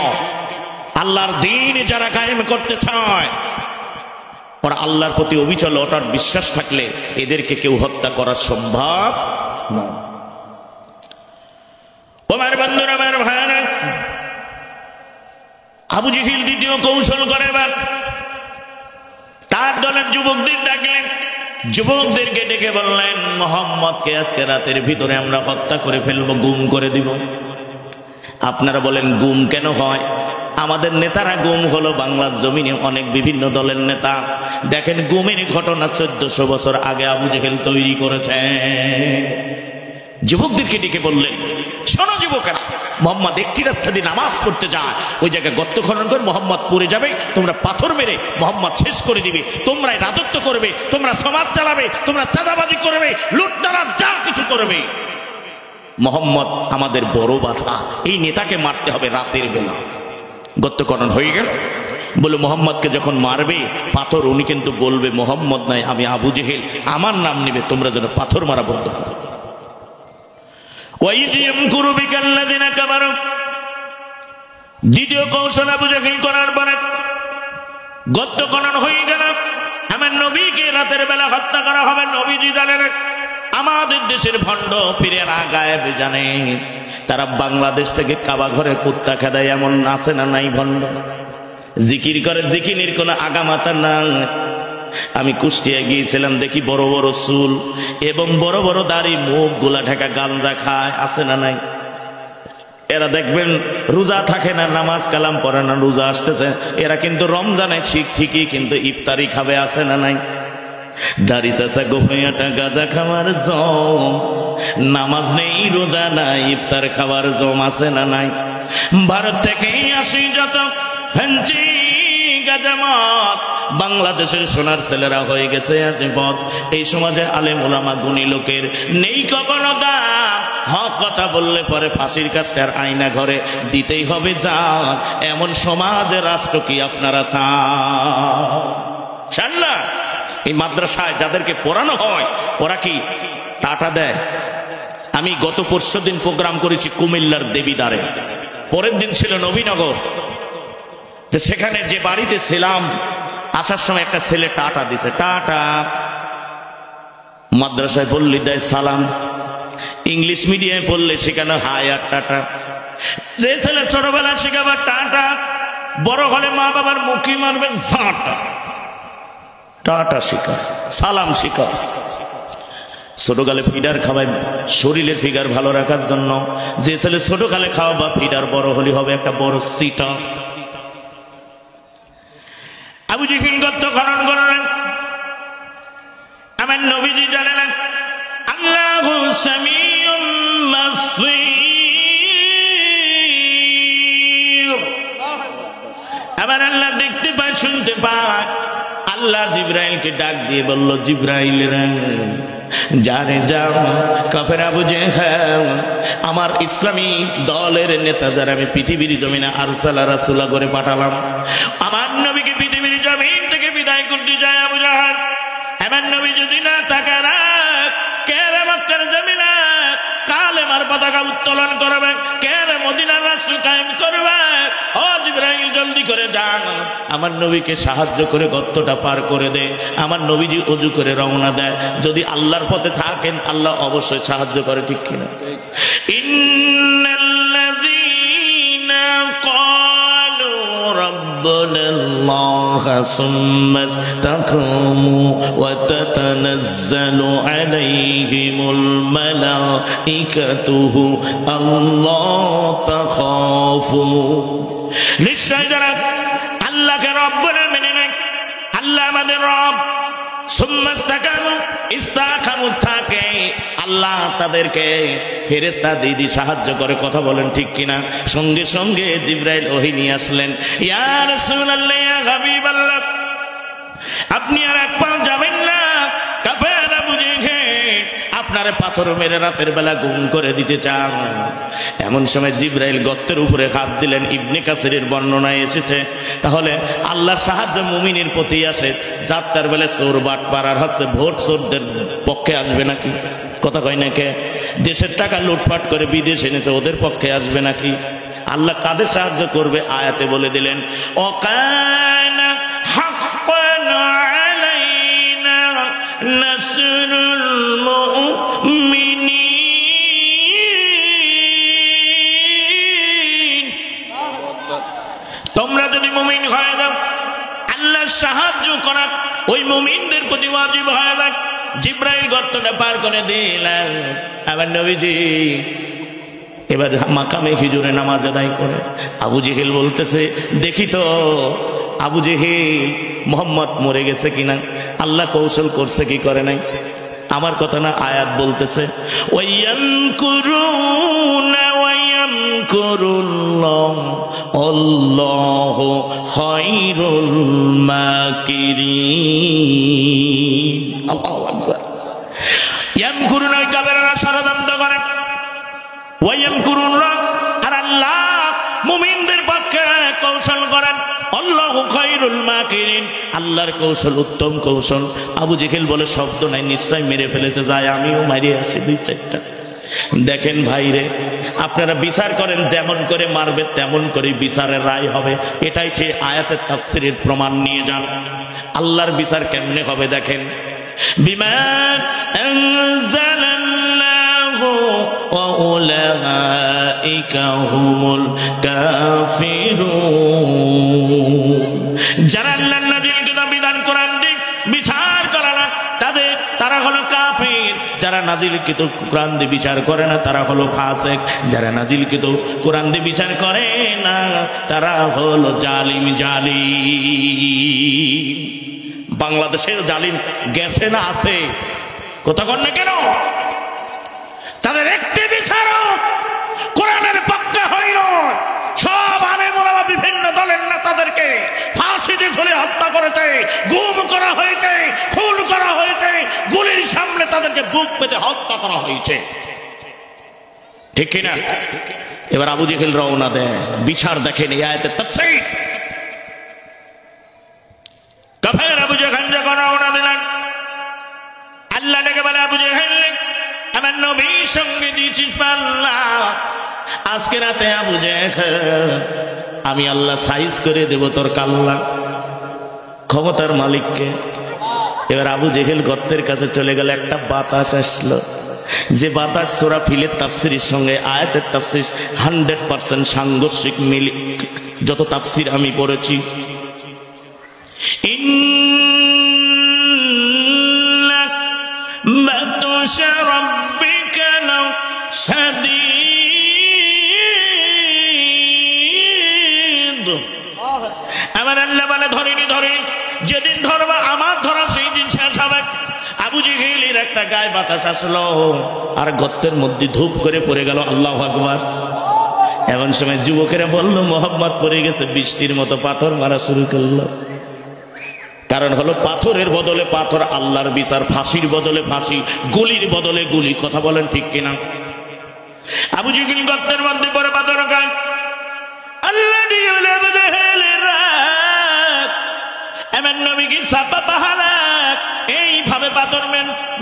আল্লাহর দ্বীন যারা কায়েম করতে চায়, ওরা আল্লাহর প্রতি অবিচল অটল বিশ্বাস থাকলে এদেরকে কেউ হত্যা করা সম্ভব না। আমার বন্ধুরা, আমার ভাইয়েরা, আবু জেহেল দ্বিতীয় কৌশল করে, তার দলের যুবকদের ডাকলেন, যুবকদেরকে ডেকে বললেন, মোহাম্মদকে আজকে রাতের ভিতরে আমরা হত্যা করে ফেলবো, গুম করে দিব। আপনারা বলেন গুম কেন হয়? আমাদের নেতারা গুম হলো বাংলার জমিনে, অনেক বিভিন্ন দলের নেতা। দেখেন, গুমের ঘটনা 1400 বছর আগে আবু জেহেল তৈরি করেছে। যুবকদেরকে ডেকে বললেন, শোনো যুবকেরা, মোহাম্মদ একটি রাস্তা দিয়ে নামাজ পড়তে যায়, ওই জায়গায় গর্ত খনন করে মোহাম্মদ পড়ে যাবে, তোমরা পাথর মেরে মোহাম্মদ শেষ করে দিবে, তোমরাই রাজত্ব করবে, তোমরা সমাজ চালাবে, তোমরা চাঁদাবাজি করবে, লুটতারা যা কিছু করবে। মোহাম্মদ আমাদের বড় বাধা, এই নেতাকে মারতে হবে রাতের বেলা। গর্ত খনন হয়ে গেল, বলে মোহাম্মদকে যখন মারবে পাথর, উনি কিন্তু বলবে মোহাম্মদ নাই, আমি আবু জেহেল, আমার নাম নিবে, তোমরা যেন পাথর মারা বন্ধ করো। দ্বিতীয় কৌশল আবু জেহেল করার পরে গদ্য খনন হয়ে গেল। আমার নবীকে রাতের বেলা হত্যা করা হবে। নবীজি জানেন আমাদের দেশের ভণ্ড পীরেরা গায়েব জানে, তারা বাংলাদেশ থেকে কাবা ঘরে কুত্তা খেদায়, এমন আছে না নাই ভণ্ড? জিকির করে, জিকিরের কোনো আগামাতা না। আমি কুষ্টিয়া গিয়েছিলাম, দেখি বড় বড় চুল এবং বড় বড় দাড়ি, মুখ গুলা ঢাকা, গাঞ্জা খায়, আছে না নাই? এরা দেখবেন রোজা থাকে না, নামাজ কালাম পড়ে না, রোজা আসতেছে, এরা কিন্তু রমজানে ঠিকই কিন্তু ইফতারি খাবে, আছে না নাই? দাড়ি চাচা গোফিয়াটা গাঁজা খাওয়ার জম, নামাজ নেই, রোজা নাই, ইফতার খাওয়ার জম, আছে না নাই? ভারত থেকেই আসি যত ফেঞ্চি গাজামত, বাংলাদেশের সোনার ছেলেরা হয়ে গেছে আজ পথ। এই সমাজে আলেম ওলামা গুণী লোকের নেই কখনো দাম। হক কথা বললে পরে ফাঁসির কাজটার আয়না ঘরে দিতেই হবে জান। এমন সমাজে রাষ্ট্র কি আপনারা চান না? এই মাদ্রাসায় যাদেরকে পড়ানো হয় ওরা কি টাটা দেয়? আমি গত পরশুদিন প্রোগ্রাম করেছি কুমিল্লার দেবীদ্বারে, পরের দিন ছিল নবীনগর। সেখানে যে বাড়িতে ছিলাম, আসার সময় একটা ছেলে টাটা দিছে, টাটা। মাদ্রাসায় পড়লে দেয় সালাম, ইংলিশ মিডিয়ামে পড়লে সেখানে হাই আর টাটা। যে ছেলে ছোটবেলা শিখাবার টাটা, বড় হলে মা বাবার মুখি মারবে ঝাঁটা। টাটা শিখা, সালাম শিখা। ছোটকালে ফিডার খাওয়ায় শরীরের ফিগার ভালো রাখার জন্য। যে ছেলে ছোটকালে খাওয়া বা ফিডার, বড় হলে হবে একটা বড় সিটা। আবু জেহেল গর্ত খনন করলেন। আমার নবীজি জানেন আল্লাহু সামিউন বাসীর, আমার আল্লাহ দেখতে পায়, শুনতে পায়। আল্লাহ জিবরাইলকে ডাক দিয়ে বলল, জিবরাইল রে যারে যাও কাফের আবু জেহেল, আমার ইসলামী দলের নেতা যারা আমি পৃথিবীর জমিনে আরসালা রাসূলা করে পাঠালাম, আমার নবীকে পৃথিবীর জমিন থেকে বিদায় করতে যায় আবু জেহেল। আমার নবী যদি না থাকে, কিয়ামতের জমিনে কালেমার পতাকা উত্তোলন করবে, কে মদিনার রাষ্ট্র কায়েম করবে? ও জিবরাইল জলদি করে যান, আমার নবীকে সাহায্য করে গর্তটা পার করে দে। আমার নবীজি ওযু করে রওনা দেয়। যদি আল্লাহর পথে থাকেন আল্লাহ অবশ্যই সাহায্য করে, ঠিক কিনা? ইন্নাল্লাযীনা ক্বালু রাব্বুনাল্লাহু সুম্মা ইসতাকামু ওয়া তাতানাজ্জালু আলাইহিমুল মালাইকাতুহু আল্লাহ তাখাফু। নিশ্চয় যারা আল্লাহকে রব বলে মেনে নেয়, আল্লাহ আমাদের রব, সুম্মা ইসতাকামু থাকে, আল্লাহ তাদেরকে ফেরেশতা দিদি সাহায্য করে। কথা বলেন ঠিক কিনা? সঙ্গে সঙ্গে জিবরাইল ওহী নিয়ে আসলেন। ইয়া রাসূলুল্লাহ, ইয়া হাবিবাল্লাহ, আপনি আর এক পা যাবেন না, কাফের আবু জেহেল আপনারে পাথর মেরে রাতের বেলা গুম করে দিতে চান। এমন সময় জিবরাইল গর্তের উপরে হাত দিলেন। ইবনে কাসিরের বর্ণনায় এসেছে, তাহলে আল্লাহর সাহায্য মুমিনের প্রতি আসে। যাত্রার বেলা চোর বাটপার আর হচ্ছে ভোট চোরদের পক্ষে আসবে নাকি? কথা কয় নাকি? দেশের টাকা লুটপাট করে বিদেশ এনেছে, ওদের পক্ষে আসবে নাকি? আল্লাহ কাদের সাহায্য করবে? আয়াতে বলে দিলেন, ওয়াকানা হাক্কান আলাইনা নাসরুল মুমিনিন। তোমরা যদি মুমিন হয়ে যাও, আল্লাহর সাহায্য করা ওই মুমিনদের প্রতি ওয়াজিব হয়ে যায়। জিবরাইল গর্তটা পার করে দিলেন। আমার নবীজি এবার মাকামে হিজুরে নামাজ আদায় করে। আবু জেহেল বলতেছে, দেখি তো আবু জেহেল মোহাম্মদ মরে গেছে কিনা, আল্লাহ কৌশল করছে কি করে নাই। আমার কথা না, আয়াত বলতেছে, ওয়ায়ামকুরুনা ওয়ায়ামকুরুল্লাহ আল্লাহু খায়রুল মাকিরিন। আল্লাহু আকবার। ইয়ামকুরুনা কাফেররা ষড়যন্ত্র করে, ওয়ায়ামকুরুল্লাহ আর আল্লাহ মুমিনদের পক্ষে কৌশল করেন। আল্লাহু খায়রুল মাকিরিন, আল্লাহর কৌশল উত্তম কৌশল। আবু জেহেল বলে শব্দ নাই, নিশ্চয় মেরে ফেলেছে, যায় আমিও মারিয়ে আসি দুই চারটা। দেখেন ভাইরে, আপনারা বিচার করেন, যেমন করে মারবে তেমন করে বিচারের রায় হবে। এটাই যে আয়াতের তাফসীরের প্রমাণ নিয়ে যান। আল্লাহর বিচার কেমনে হবে দেখেন, বিমা আনজালাল্লাহু ওয়া উলাইকা হুমুল কাফিরুন, যারা আল্লাহর নাযিলকৃত বিধান কোরআন বিচার করে না তারা হলো কাফির। যারা নাযিলকৃত কোরআন দিয়ে বিচার করে না তারা হলো ফাসিক। যারা নাযিলকৃত কোরআন দিয়ে বিচার করে না তারা হলো জালিম। বাংলাদেশের জালিম গেছে না আছে? কথা কন না কেন? তাদের একটি বিচারও কোরআনের পক্ষে হইল। সব আলেম ওলামা বিভিন্ন দলের নেতাদেরকে ফাঁসি দিয়ে ঝুলিয়ে হত্যা করেছে, গুম করা হয়েছে, খুন করা হয়েছে, গুলির সামনে তাদেরকে বুক পেতে হত্যা করা হয়েছে, ঠিক কিনা? এবার আবু জেহেল রওনা দেয়, বিচার দেখেন এই আয়াতের তাফসীর। কাফের আবু জেহেল যখন রওনা দিলেন, আল্লাহ ডেকে বলে, আবু জেহেল আমার নবীর সঙ্গে দিয়েছিস পাল্লা, আজকে রাতে আবু জেহেল আমি আল্লাহ সাইজ করে দেব তোর কাল্লা। ক্ষমতার মালিককে। এবার আবু জেহেল গর্তের কাছে চলে গেল, একটা বাতাস আসলো, যে বাতাস সূরা ফিলের তাফসীরের সঙ্গে আয়াতের তাফসীর 100% সাংঘর্ষিক মিল। যত তাফসীর আমি পড়েছি, ইন্না বাতশা রাব্বিকা লাশাদীদ, আমার আল্লাহ বলে ধরিনি, যেদিন ধরবা আমার ধরা সেই দিন শেষ হবে। আবু জেহেলের একটা গায়ে বাতাস আসলো আর গর্তের মধ্যে ধূপ করে পড়ে গেল। আল্লাহু আকবার। এমন সময় যুবকেরা বলল, মোহাম্মদ পড়ে গেছে, বৃষ্টির মতো পাথর মারা শুরু করলো। কারণ হলো পাথরের বদলে পাথর, আল্লাহর বিচার। ফাঁসির বদলে ফাঁসি, গুলির বদলে গুলি। কথা বলেন ঠিক কিনা? আবু জেহেল গর্তের মধ্যে পড়ে পাথর খায়। আল্লাহ দিয়ে বলে, আবু জেহেল আমার নবীকে সাপা পাহারা এইভাবে পাথর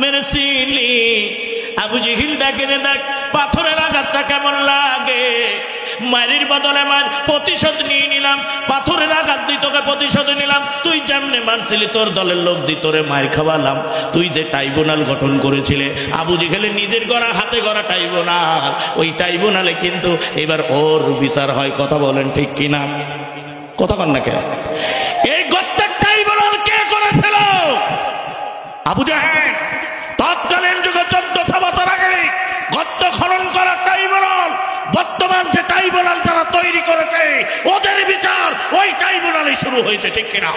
মেরেছিলি। আবু জেহেল দেখে দেখ পাথরের আঘাতটা কেমন লাগে, মারির বদলে মার প্রতিশোধ নিয়ে নিলাম, পাথরের আঘাত দিয়ে তোকে প্রতিশোধ নিলাম। তুই যেমনে মারছিলি তোর দলের লোক দিয়ে তোরে মার খাওয়ালাম। তুই যে ট্রাইব্যুনাল গঠন করেছিলে, আবু জেহেলের নিজের গড়া হাতে গড়া ট্রাইব্যুনাল, ওই ট্রাইব্যুনালে কিন্তু এবার ওর বিচার হয়। কথা বলেন ঠিক কিনা? কথা কন না কেন? এই গর্তের ট্রাইব্যুনাল কে করেছিল? আবু জেহেল। তৎকালীন যুগে 1400 বছর আগে গর্ত খনন করা ট্রাইব্যুনাল, বর্তমান যে ট্রাইব্যুনাল যারা তৈরি করেছে ওদের বিচার ওই ট্রাইব্যুনালে শুরু হয়েছে, ঠিক কিনা?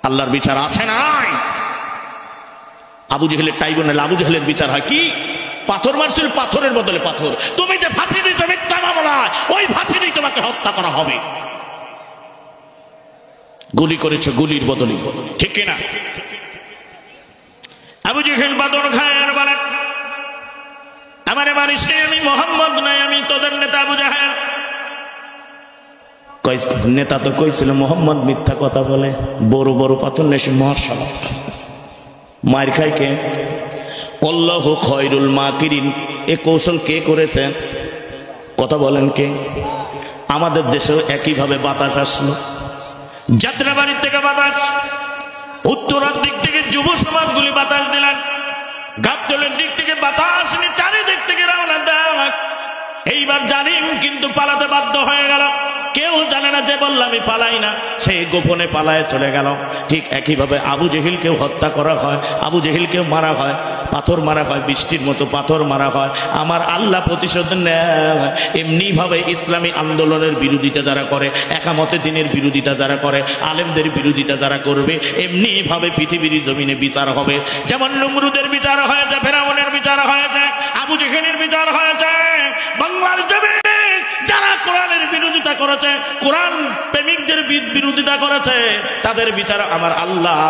আল্লাহর বিচার আছে না নাই? আবু জেহেলের ট্রাইব্যুনালে আবু জেহেলের বিচার হয় কি? পাথর মারছিল, পাথরের বদলে পাথর। তুমি যে ফাঁসি দিতে মিথ্যা মামলা, ওই ফাঁসি দিয়ে তোমাকে হত্যা করা হবে। গুলি করেছে, গুলির বদলে, ঠিক কিনা? আবু জেহেল পাথর খায় আর বলে, আমারে মারিস নে, আমি মোহাম্মদ নাই, আমি তোদের নেতা আবু জেহেল। নেতা তো কইছিল, মোহাম্মদ মিথ্যা কথা বলে, বড় বড় পাথর নেশে মহাসভা। মার খায় কে? আল্লাহু খায়রুল মাকিরিন। এ কৌশল কে করেছে? কথা বলেন কে? আমাদের দেশেও একইভাবে বাতাস আসলো। যাত্রাবাড়ির থেকে বাতাস, উত্তরার দিক থেকে যুব সমাজগুলি বাতাস দিলেন, গাবতলের দিক থেকে বাতাস নিয়ে চারিদিক থেকে রওনা দেয়। এইবার জালিম কিন্তু পালাতে বাধ্য হয়ে গেল। কেউ জানে না, যে বলল আমি পালাই না সে গোপনে পালায় চলে গেল। ঠিক একইভাবে আবু জেহেলকেও হত্যা করা হয়, আবু জেহেলকেও মারা হয়, পাথর মারা হয়, বৃষ্টির মতো পাথর মারা হয়। আমার আল্লাহ প্রতিশোধ নেয়। এমনি ভাবে ইসলামী আন্দোলনের বিরোধিতা যারা করে, একামতে দিনের বিরোধিতা যারা করে, আলেমদের বিরোধিতা যারা করবে, এমনি ভাবে পৃথিবীর জমিনে বিচার হবে। যেমন নমরুদের বিচার হয়েছে, ফেরাউনের বিচার হয়েছে, আবু জেহেলের বিচার হয়েছে। বাংলার জমিনে যারা কোরআনের বিরোধিতা করেছে, কোরআন প্রেমিকদের বিরোধিতা করেছে, তাদের বিচার আমার আল্লাহ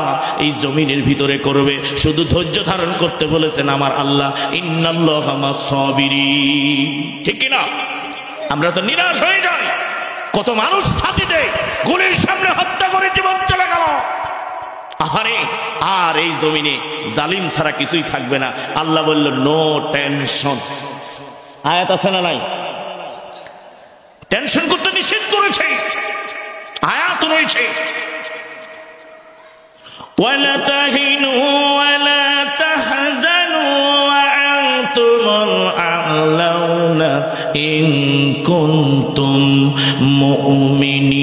এই জমিনের ভিতরে করবে। শুধু ধৈর্য ধারণ করতে বলেছেন আমার আল্লাহ, ইন্নাল্লাহা মাস সাবিরিন। ঠিক কিনা? আমরা তো নিরাশ হয়ে যাই, কত মানুষ ফাঁসিতে গুলির সামনে হত্যা করে জীবন চলে গেল। আহারে, আর এই জমিনে জালিম ছাড়া কিছুই থাকবে না। আল্লাহ বলল নো টেনশন। আয়াত আছে না নাই? টেনশন করতে নিষেধ করেছে, আয়াত রয়েছে। ওয়ালা তাহিনু ওয়ালা তাহজানু ওয়া আনতুমুল আ'লাউনা ইন কুনতুম মুমিনিন।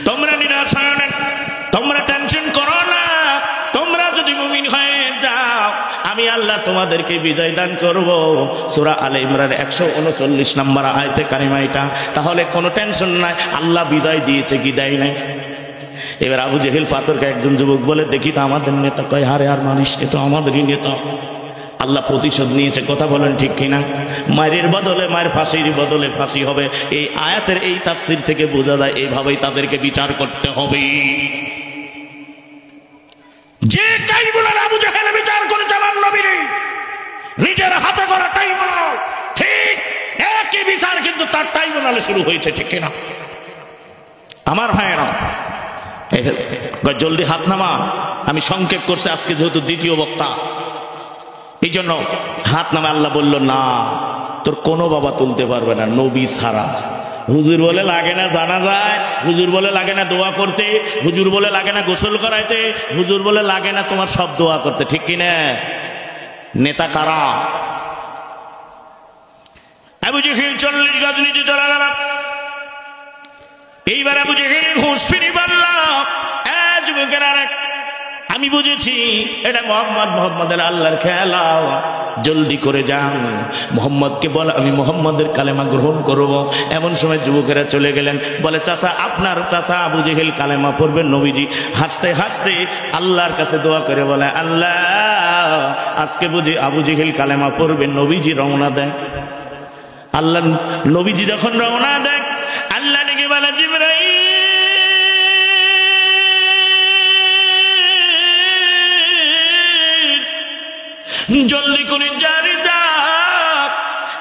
তোমরা নিরাশ হয় না, তোমরা টেনশন করো না, তোমরা যদি মুমিন হয়ে যাও আমি আল্লাহ তোমাদেরকে বিজয় দান করব। সূরা আলে ইমরান 139 নম্বর আয়াতে কারিমা এটা। তাহলে কোনো টেনশন নাই, আল্লাহ বিজয় দিয়েছে কি দেয় নাই। এবার আবু জেহেল পাথরকে একজন যুবক বলে, দেখি তো আমাদের নেতা। কয় হারে আর মানিস, এ তো আমাদেরই নেতা। আল্লাহ প্রতিশোধ নিয়েছে, কথা বলেন ঠিক কিনা? মায়ের বদলে মায়ের, ফাঁসির বদলে ফাঁসি হবে। এই আয়াতের এই তাফসীর থেকে বোঝা যায় এইভাবেই তাদেরকে বিচার করতে হবে। যে ট্রাইব্যুনাল আবু জেহেল বিচার করেছে আমার নবীর নিজের হাতে করা ট্রাইব্যুনাল, ঠিক একই বিচার কিন্তু তার ট্রাইব্যুনালে শুরু হয়েছে, ঠিক কিনা? আমার ভাইয়েরা, জলদি হাত নামা। আমি সংক্ষেপ করছি আজকে, যেহেতু দ্বিতীয় বক্তা, এই জন্য হাত নামা। আল্লাহ বলল না, তোর কোনো বাবা তুলতে পারবে না নবী ছাড়া। হুজুর বলে লাগে না জানা যায়, হুজুর বলে লাগে না দোয়া করতে, হুজুর বলে লাগে না গোসল করাইতে, হুজুর বলে লাগে না তোমার সব দোয়া করতে, ঠিক কিনা? নেতা কারা? আবু জেহেল 40 গজ নিচে চলে গেল। এইবার আবু জেহেল হুঁশ ফিরে বলল, যুবকেরা আমি বুঝেছি এটা মোহাম্মদের আল্লাহর খেলা, জলদি করে যান, মোহাম্মদকে বল আমি মোহাম্মদের কালেমা গ্রহণ করব। এমন সময় যুবকেরা চলে গেলেন। বলে চাচা, আপনার চাচা আবু জেহেল কালেমা পড়বেন। নবীজি হাসতে হাসতে আল্লাহর কাছে দোয়া করে বলে, আল্লাহ আজকে বুঝি আবু জেহেল কালেমা পড়বেন। নবীজি রওনা দেন। আল্লাহ নবীজি যখন রওনা দেন, আল্লাহ ডেকে বলে, জিবরাইল জলদি করে জারি যা,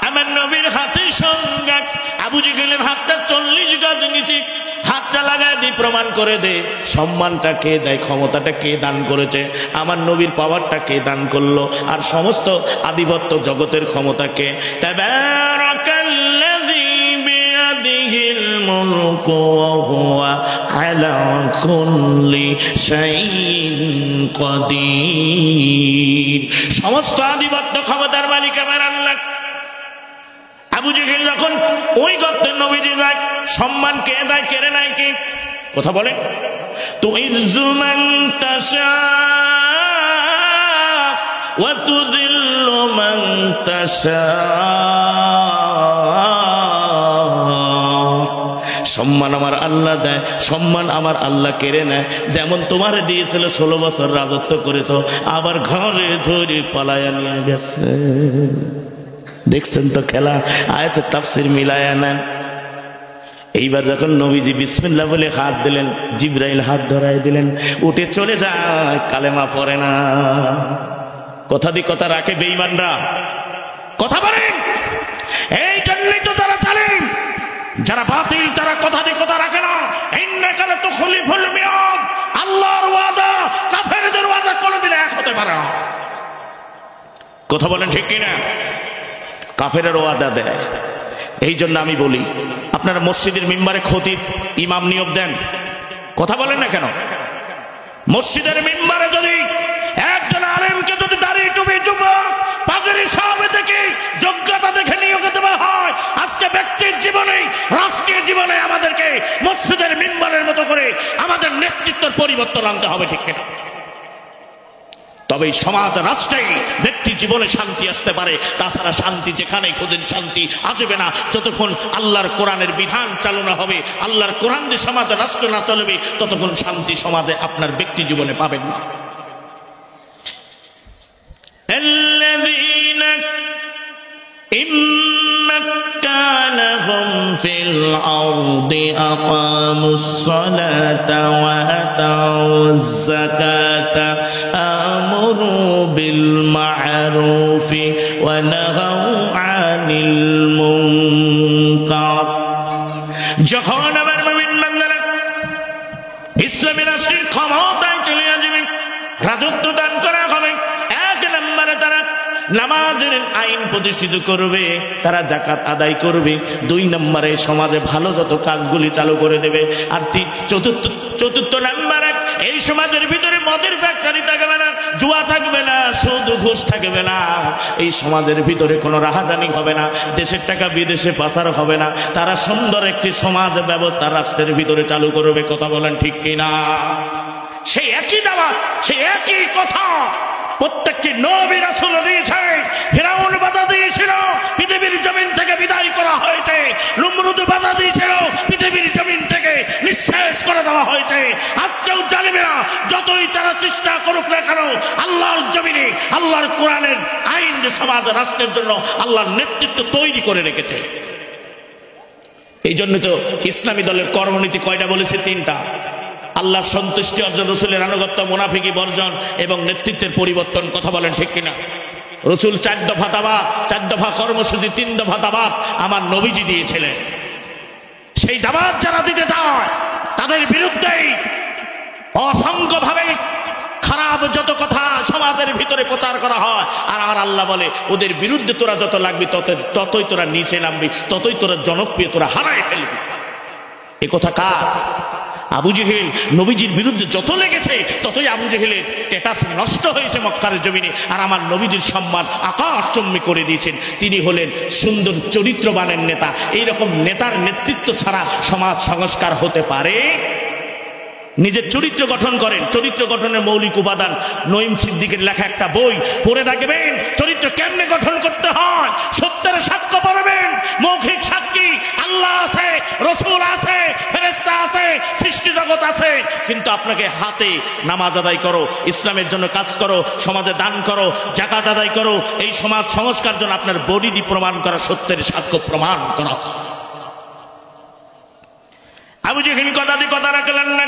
আমার নবীর হাতের সঙ্গে আবু জেহেলের হাতটা 40 গজ নিচে, হাতটা লাগায় দিয়ে প্রমাণ করে দে সম্মানটা কে দেয়, ক্ষমতাটা কে দান করেছে, আমার নবীর পাওয়ারটা কে দান করলো, আর সমস্ত আধিপত্য জগতের ক্ষমতা কে। তাবারাকাল্লাযী বিয়াদিহিল মুলকু ওয়া হুয়া আলা কুল্লি শাইইন কাদির। সমস্ত আধিপত্য ক্ষমতার মালিক আমার আল্লাহ। আবু জেহেল যখন ওই গর্তের নবীজি যায়, সম্মান কে দেয়, কেড়ে নাই কে? কথা বলে, তুইজ্জু মান তাশা ওয়া তুযিল্লু মান তাশা। সম্মান আমার আল্লাহ দেয়, সম্মান আমার আল্লাহ কেড়ে নেয়। যেমন তোমার দিয়েছিল 16 বছর রাজত্ব করেছ, আবার ঘরে ধরে পালায়া নিয়ে গেছে। দেখছেন তো খেলা? আয়াতের তাফসীর মিলায়া নেন। এইবার যখন নবীজি বিসমিল্লাহ বলে হাত দিলেন, জিবরাইল হাত ধরাই দিলেন, উঠে চলে যায়, কালেমা পড়ে না। কথা দি কথা রাখে বেঈমানরা, কথা বলেন। এই জন্যই তো তারা জালেম, যারা বাতিল, তারা কথা দি কথা রাখে না। ইন্নাকা লাতুখলিফুল মিয়াদ, আল্লাহর ওয়াদা কাফেরদের ওয়াদা কোনোদিন এক হতে পারে না। কথা বলেন ঠিক কিনা? কাফেরের ওয়াদা দেয়। এই জন্য আমি বলি, আপনারা মসজিদের মিম্বারে খতিব ইমাম নিয়োগ দেন, কথা বলেন না কেন? মসজিদের মিম্বারে যদি একজন আলেমকে যদি দাড়ি টুপি যুবক পাগড়ি সাহাবে দেখে যোগ্যতা দেখে নিয়োগ দেওয়া হয়, আজকে ব্যক্তির জীবনে, রাষ্ট্রীয় জীবনে আমাদেরকে মসজিদের মিম্বারের মতো করে আমাদের নেতৃত্বের পরিবর্তন আনতে হবে, ঠিক কিনা? তবে সমাজ রাষ্ট্রে ব্যক্তি জীবনে শান্তি আসতে পারে। তাছাড়া শান্তি যেখানে খোঁজেন শান্তি আসবে না যতক্ষণ আল্লাহর কোরআনের বিধান চালনা হবে। আল্লাহর কোরআন যে সমাজে রাষ্ট্র না চলবে ততক্ষণ শান্তি সমাজে আপনার ব্যক্তি জীবনে পাবেন না। مكناهم في الأرض أقاموا الصلاة وآتوا الزكاة آمروا بالمعروف ونهوا عن المنكر যখন আবার মুমিন বান্দারা ইসলামী রাষ্ট্রের ক্ষমতায় চলে আসবে, রাজত্ব দান করা হবে, এক নম্বরে তারা নামাজের আইন প্রতিষ্ঠিত করবে, তারা যাকাত আদায় করবে, দুই নম্বরে সমাজে ভালো যত কাজগুলি চালু করে দেবে, আর চতুর্থ নম্বরে এই সমাজের ভিতরে মদের ফ্যাক্টরি থাকবে না, জুয়া থাকবে না, সুদ ঘুষ থাকবে না, এই সমাজের ভিতরে কোনো রাহাজানি হবে না, দেশের টাকা বিদেশে পাচার হবে না, তারা সুন্দর একটি সমাজ ব্যবস্থা রাষ্ট্রের ভিতরে চালু করবে। কথা বলেন ঠিক কিনা? সেই একই দাওয়াত, সেই একই কথা প্রত্যেকটি নবী রাসূল দিয়েছে। ফিরাউন বাধা দিয়েছিল, পৃথিবীর জমিন থেকে বিদায় করা হয়েছে। নমরুদ বাধা দিয়েছিল, পৃথিবীর জমিন থেকে নিঃশেষ করে দেওয়া হয়েছে। আজকেও জালিমেরা যতই তারা চেষ্টা করুক না কেন, আল্লাহর জমিনে আল্লাহর কোরআনের আইন সমাজ রাষ্ট্রের জন্য আল্লাহর নেতৃত্ব তৈরি করে রেখেছে। এই জন্য তো ইসলামী দলের কর্মনীতি কয়টা বলেছে? 3টা। আল্লাহর সন্তুষ্টি অর্জন, রসুলের আনুগত্য, মুনাফিকি বর্জন এবং নেতৃত্বের পরিবর্তন। কথা বলেন ঠিক কিনা? রসুল 4 দফা দাওয়াত, 4 দফা কর্মসূচি, 3 দফা দাওয়াত আমার নবীজি দিয়েছিলেন। সেই দাওয়াত যারা দিতে চায় তাদের বিরুদ্ধেই অসংখ্যভাবে খারাপ যত কথা সমাজের ভিতরে প্রচার করা হয়, আর আমার আল্লাহ বলে ওদের বিরুদ্ধে তোরা যত লাগবি ততই তোরা নিচে নামবি, ততই তোরা জনপ্রিয়, তোরা হারায় ফেলবি। এ কথা কার? আবু জেহেল নবীজির বিরুদ্ধে যত লেগেছে ততই আবু জেহেলের স্ট্যাটাস নষ্ট হয়েছে মক্কার জমিনে, আর আমার নবীজির সম্মান আকাশচম্বী করে দিয়েছেন। তিনি হলেন সুন্দর চরিত্রবানের নেতা। এইরকম নেতার নেতৃত্ব ছাড়া সমাজ সংস্কার হতে পারে? নিজের চরিত্র গঠন করেন। চরিত্র গঠনের মৌলিক উপাদান নঈম সিদ্দিকের লেখা একটা বই পড়ে দেখবেন চরিত্র কেমনে গঠন করতে হয়। সত্যের সাক্ষ্য পাবেন, মৌখিক সাক্ষী আল্লাহ আছে, রসুল আছে, ফেরেশতা আছে, সৃষ্টি জগৎ আছে, কিন্তু আপনাকে হাতে নামাজ আদায় করো, ইসলামের জন্য কাজ করো, সমাজে দান করো, যাকাত আদায় করো, এই সমাজ সংস্কার জন্য আপনার বডি দিয়ে প্রমাণ করা, সত্যের সাক্ষ্য প্রমাণ করা। আবু জেহেল কথা দিয়ে কথা রাখলেন না।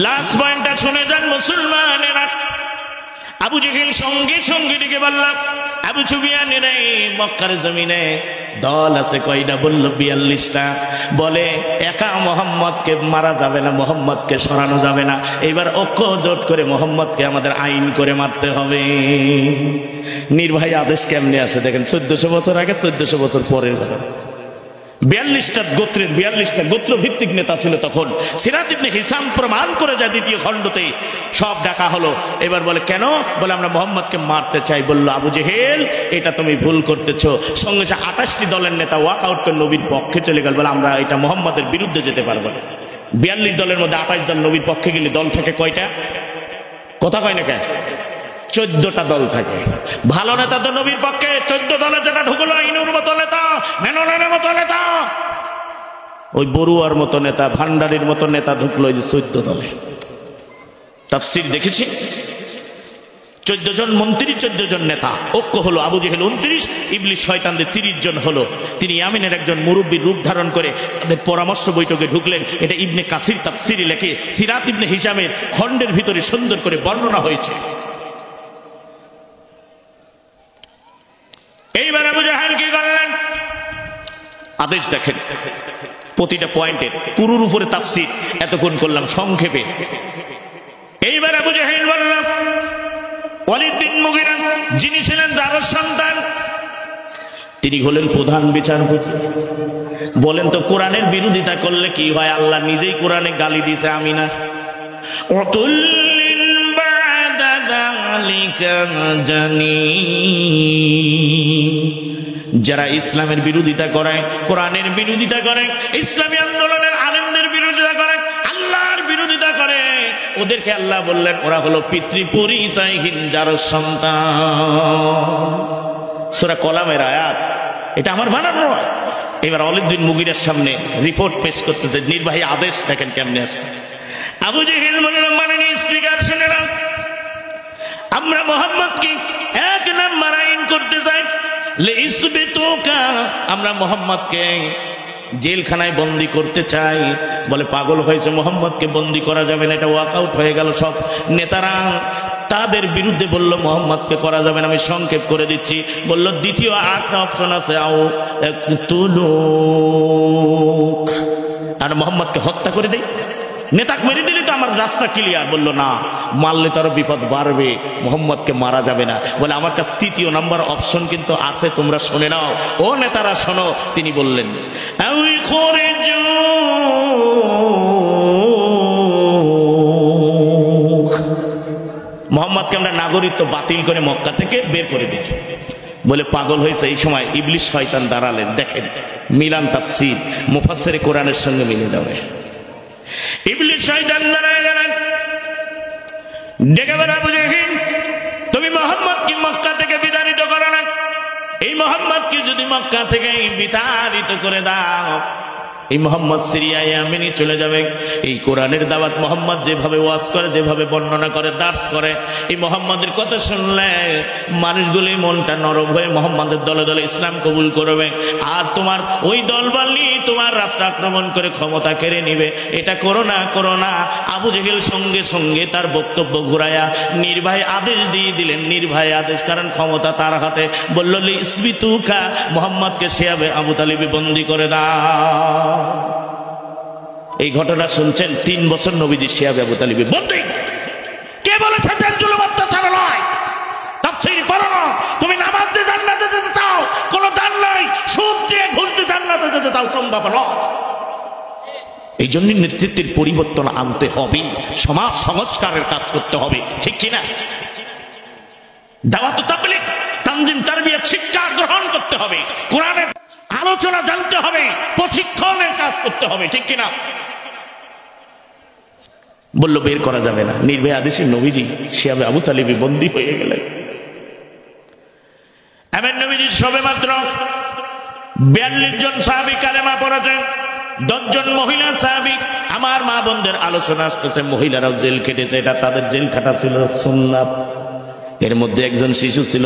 লাস্ট পয়েন্টটা শুনে যান মুসলমানেরা। আবু জেহেল সঙ্গে সঙ্গে ডেকে বললাম, আবু সুফিয়ানের মক্কার জমিনে দল আছে কয়টা? বলল 42টা। বলে একা মোহাম্মদকে মারা যাবে না, মোহাম্মদকে সরানো যাবে না, এবার ঐক্য জোট করে মোহাম্মদকে আমাদের আইন করে মারতে হবে। নির্বাহী আদেশ কেমনে আছে দেখেন, 1400 বছর আগে, 1400 বছর পরের কথা। 42টা গোত্রের 42টা গোত্র ভিত্তিক নেতা ছিল তখন। সিরাত ইবনে হিসাম প্রমাণ করে যায় দ্বিতীয় খণ্ডতে, সব ডাকা হলো। এবার বলে কেন? বলে আমরা মোহাম্মদকে মারতে চাই। বলল আবু জেহেল এটা তুমি ভুল করতেছো। সঙ্গে 28টি দলের নেতা ওয়াক আউট করে নবীর পক্ষে চলে গেল, বলে আমরা এটা মোহাম্মদের বিরুদ্ধে যেতে পারবো না। 42 দলের মধ্যে 28 দল নবীর পক্ষে গেলে দল থাকে কয়টা? কথা কয় না কেন? 14টা দল থাকে। ভালো নেতা তো নবীর পক্ষে 14 দলে যেটা ঢুকলো, ইনুর মতো নেতা, মেননের মতো নেতা, ওই বড়ুয়ার মতো নেতা, ভান্ডারির মতো নেতা ঢুকলো ওই 14 দলে। তাফসীর দেখেছি 14 জন মন্ত্রী, 14 জন নেতা, ঐক্য হলো। আবু জেহেল 29, ইবলিস শয়তানদের 30 জন হলো। তিনি ইয়ামিনের একজন মুরব্বীর রূপ ধারণ করে তাদের পরামর্শ বৈঠকে ঢুকলেন। এটা ইবনে কাসির তাফসীরে লেখে, সিরাত ইবনে হিসামের খণ্ডের ভিতরে সুন্দর করে বর্ণনা হয়েছে। এইবার আবু জেহেল কি করলেন? আদেশ দেখেন, প্রতিটা পয়েন্টের পুরুর উপরে তাফসীর এতক্ষণ করলাম সংক্ষেপে। এইবার আবু জেহেল বলল, ওয়ালিদ বিন মুগিরা যিনি ছিলেন জারর সন্তান, তিনি হলেন প্রধান বিচারপতি। বলেন তো কোরআনের বিরোধিতা করলে কি হয়? আল্লাহ নিজেই কোরআনে গালি দিয়েছে, আমি না। যারা ইসলামের বিরোধিতা করে, কোরআনের বিরোধিতা করে, ইসলামী আন্দোলনের আলেমদের বিরোধিতা করে, আল্লাহর বিরোধিতা করে, ওদেরকে আল্লাহ বললেন ওরা হলো পিতৃ পরিচয়হীন জারর সন্তান। সূরা কলামের আয়াত, এটা আমার বানানো নয়। এবার ওয়ালিদ বিন মুগিরার সামনে রিপোর্ট পেশ করতে, নির্বাহী আদেশ দেখেন কেমনে আসে। আবু জেহেল বলল, মাননীয় স্পিকার শুনেন, আমরা মোহাম্মদকে 1 নাম্বার আইন করতে চাই। আমরা মোহাম্মদকে জেলখানায় বন্দী করতে চাই। বলে পাগল হয়েছে, মোহাম্মদকে বন্দী করা যাবে না, এটা ওয়াক আউট হয়ে গেল। সব নেতারা তাদের বিরুদ্ধে বলল মোহাম্মদকে করা যাবে না। আমি সংক্ষেপ করে দিচ্ছি, বলল দ্বিতীয় আরেকটা অপশন আছে, আও ইকতুলুক, আর মোহাম্মদকে হত্যা করে দেই, নেতাকে মেরে দিলে তো আমার রাস্তা ক্লিয়ার। বলল না, মারলে তার বিপদ বাড়বে, মোহাম্মদকে মারা যাবে না। বলে আমার কাছে তৃতীয় নাম্বার অপশন কিন্তু আছে, তোমরা শুনে নাও। ও নেতারা শোনো, তিনি বললেন মোহাম্মদকে আমরা নাগরিকত্ব বাতিল করে মক্কা থেকে বের করে দিই। বলে পাগল হয়েছে। এই সময় ইবলিস শয়তান দাঁড়ালেন। দেখেন মিলান তাফসীর মুফাসসিরে কোরআনের সঙ্গে মিলে যাবে। ইবলিস শয়তান দাঁড়ায় গেলেন, ডেকে বলে আবু জাহিল, তুমি মোহাম্মদকে মক্কা থেকে বিতাড়িত করো না। এই মোহাম্মদকে যদি মক্কা থেকে বিতাড়িত করে দাও, এই মোহাম্মদ সিরিয়া ইয়ামেনে চলে যাবে। এই কোরআনের দাওয়াত মোহাম্মদ যেভাবে ওয়াজ করে, যেভাবে বর্ণনা করে, দার্স করে, এই মোহাম্মদের কথা শুনলে মানুষগুলি মনটা নরম হয়ে মোহাম্মদের দলে দলে ইসলাম কবুল করবে। আর তোমার ওই দলবল নিয়ে তোমার রাষ্ট্র আক্রমণ করে ক্ষমতা কেড়ে নিবে। এটা করো না, করো না। আবু জেহেল সঙ্গে সঙ্গে তার বক্তব্য ঘুরাইয়া নির্ভয় আদেশ দিয়ে দিলেন, নির্ভয় আদেশ, কারণ ক্ষমতা তার হাতে। বলল ইসবিতুকা, মোহাম্মদকে শিয়াবে আবু তালিবি বন্দী করে দাও। এই ঘটনা শুনছেন 3 বছর নবীজি শিয়াবে আবু তালিবি বন্দী। কে বলেছে যে জুলুম অত্যাচার নয়? তাফসীর পড়ো না। তুমি নামাজ দিয়ে জান্নাতে যেতে চাও, কোনো দান নাই, সুদ দিয়ে ঘুষ দিয়ে জান্নাতে যেতে চাও, সম্ভব নয়। এই জন্য নেতৃত্বের পরিবর্তন আনতে হবে, সমাজ সংস্কারের কাজ করতে হবে, ঠিক কিনা? দাওয়াত তাবলীগ, তানজিম, তারবিয়ত, শিক্ষা গ্রহণ করতে হবে, কোরআনের আলোচনা জানতে হবে, প্রশিক্ষণের কাজ করতে হবে, ঠিক কিনা? বলল বের করা যাবে না। নির্ভয় আদেশে নবীজি শিয়াবে আবু তালিবি বন্দী হয়ে গেলেন। এমন নবীজি সবে মাত্র 42 জন সাহাবী কালেমা পড়েছেন, 10 জন মহিলা সাহাবী। আমার মা বোনদের আলোচনা আসতেছে, মহিলারাও জেল কেটেছে, এটা তাদের জেল খাটা ছিল সুন্নাত। এর মধ্যে একজন শিশু ছিল,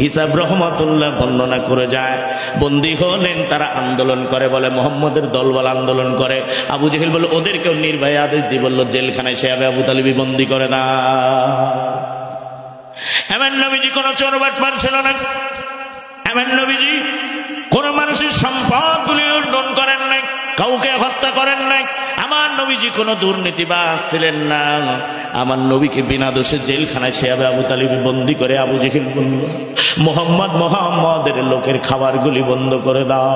হিসাব রহমাতুল্লাহ বর্ণনা করে যায়, বন্দী হলেন, তারা আন্দোলন করে, বলে মোহাম্মদের দলবল আন্দোলন করে। আবু জেহেল বলল ওদেরকেও নির্ভয় আদেশ দিয়ে বলল জেলখানায় শিয়াবে আবু তালিবি বন্দী করে না। এমন নবীজি কোন চোরবাটপার ছিল না। এমন নবীজি কোন মানুষের সম্পদগুলি লুণ্ঠন করেন নাই, কাউকে হত্যা করেন নাই। আমার নবীজি কোনো দুর্নীতিবাজ ছিলেন না। আমার নবীকে বিনা দোষে জেলখানায় শিয়াবে আবু তালিবি বন্দী করে আবু জেহেল বলল মোহাম্মদের লোকের খাবারগুলি বন্ধ করে দাও।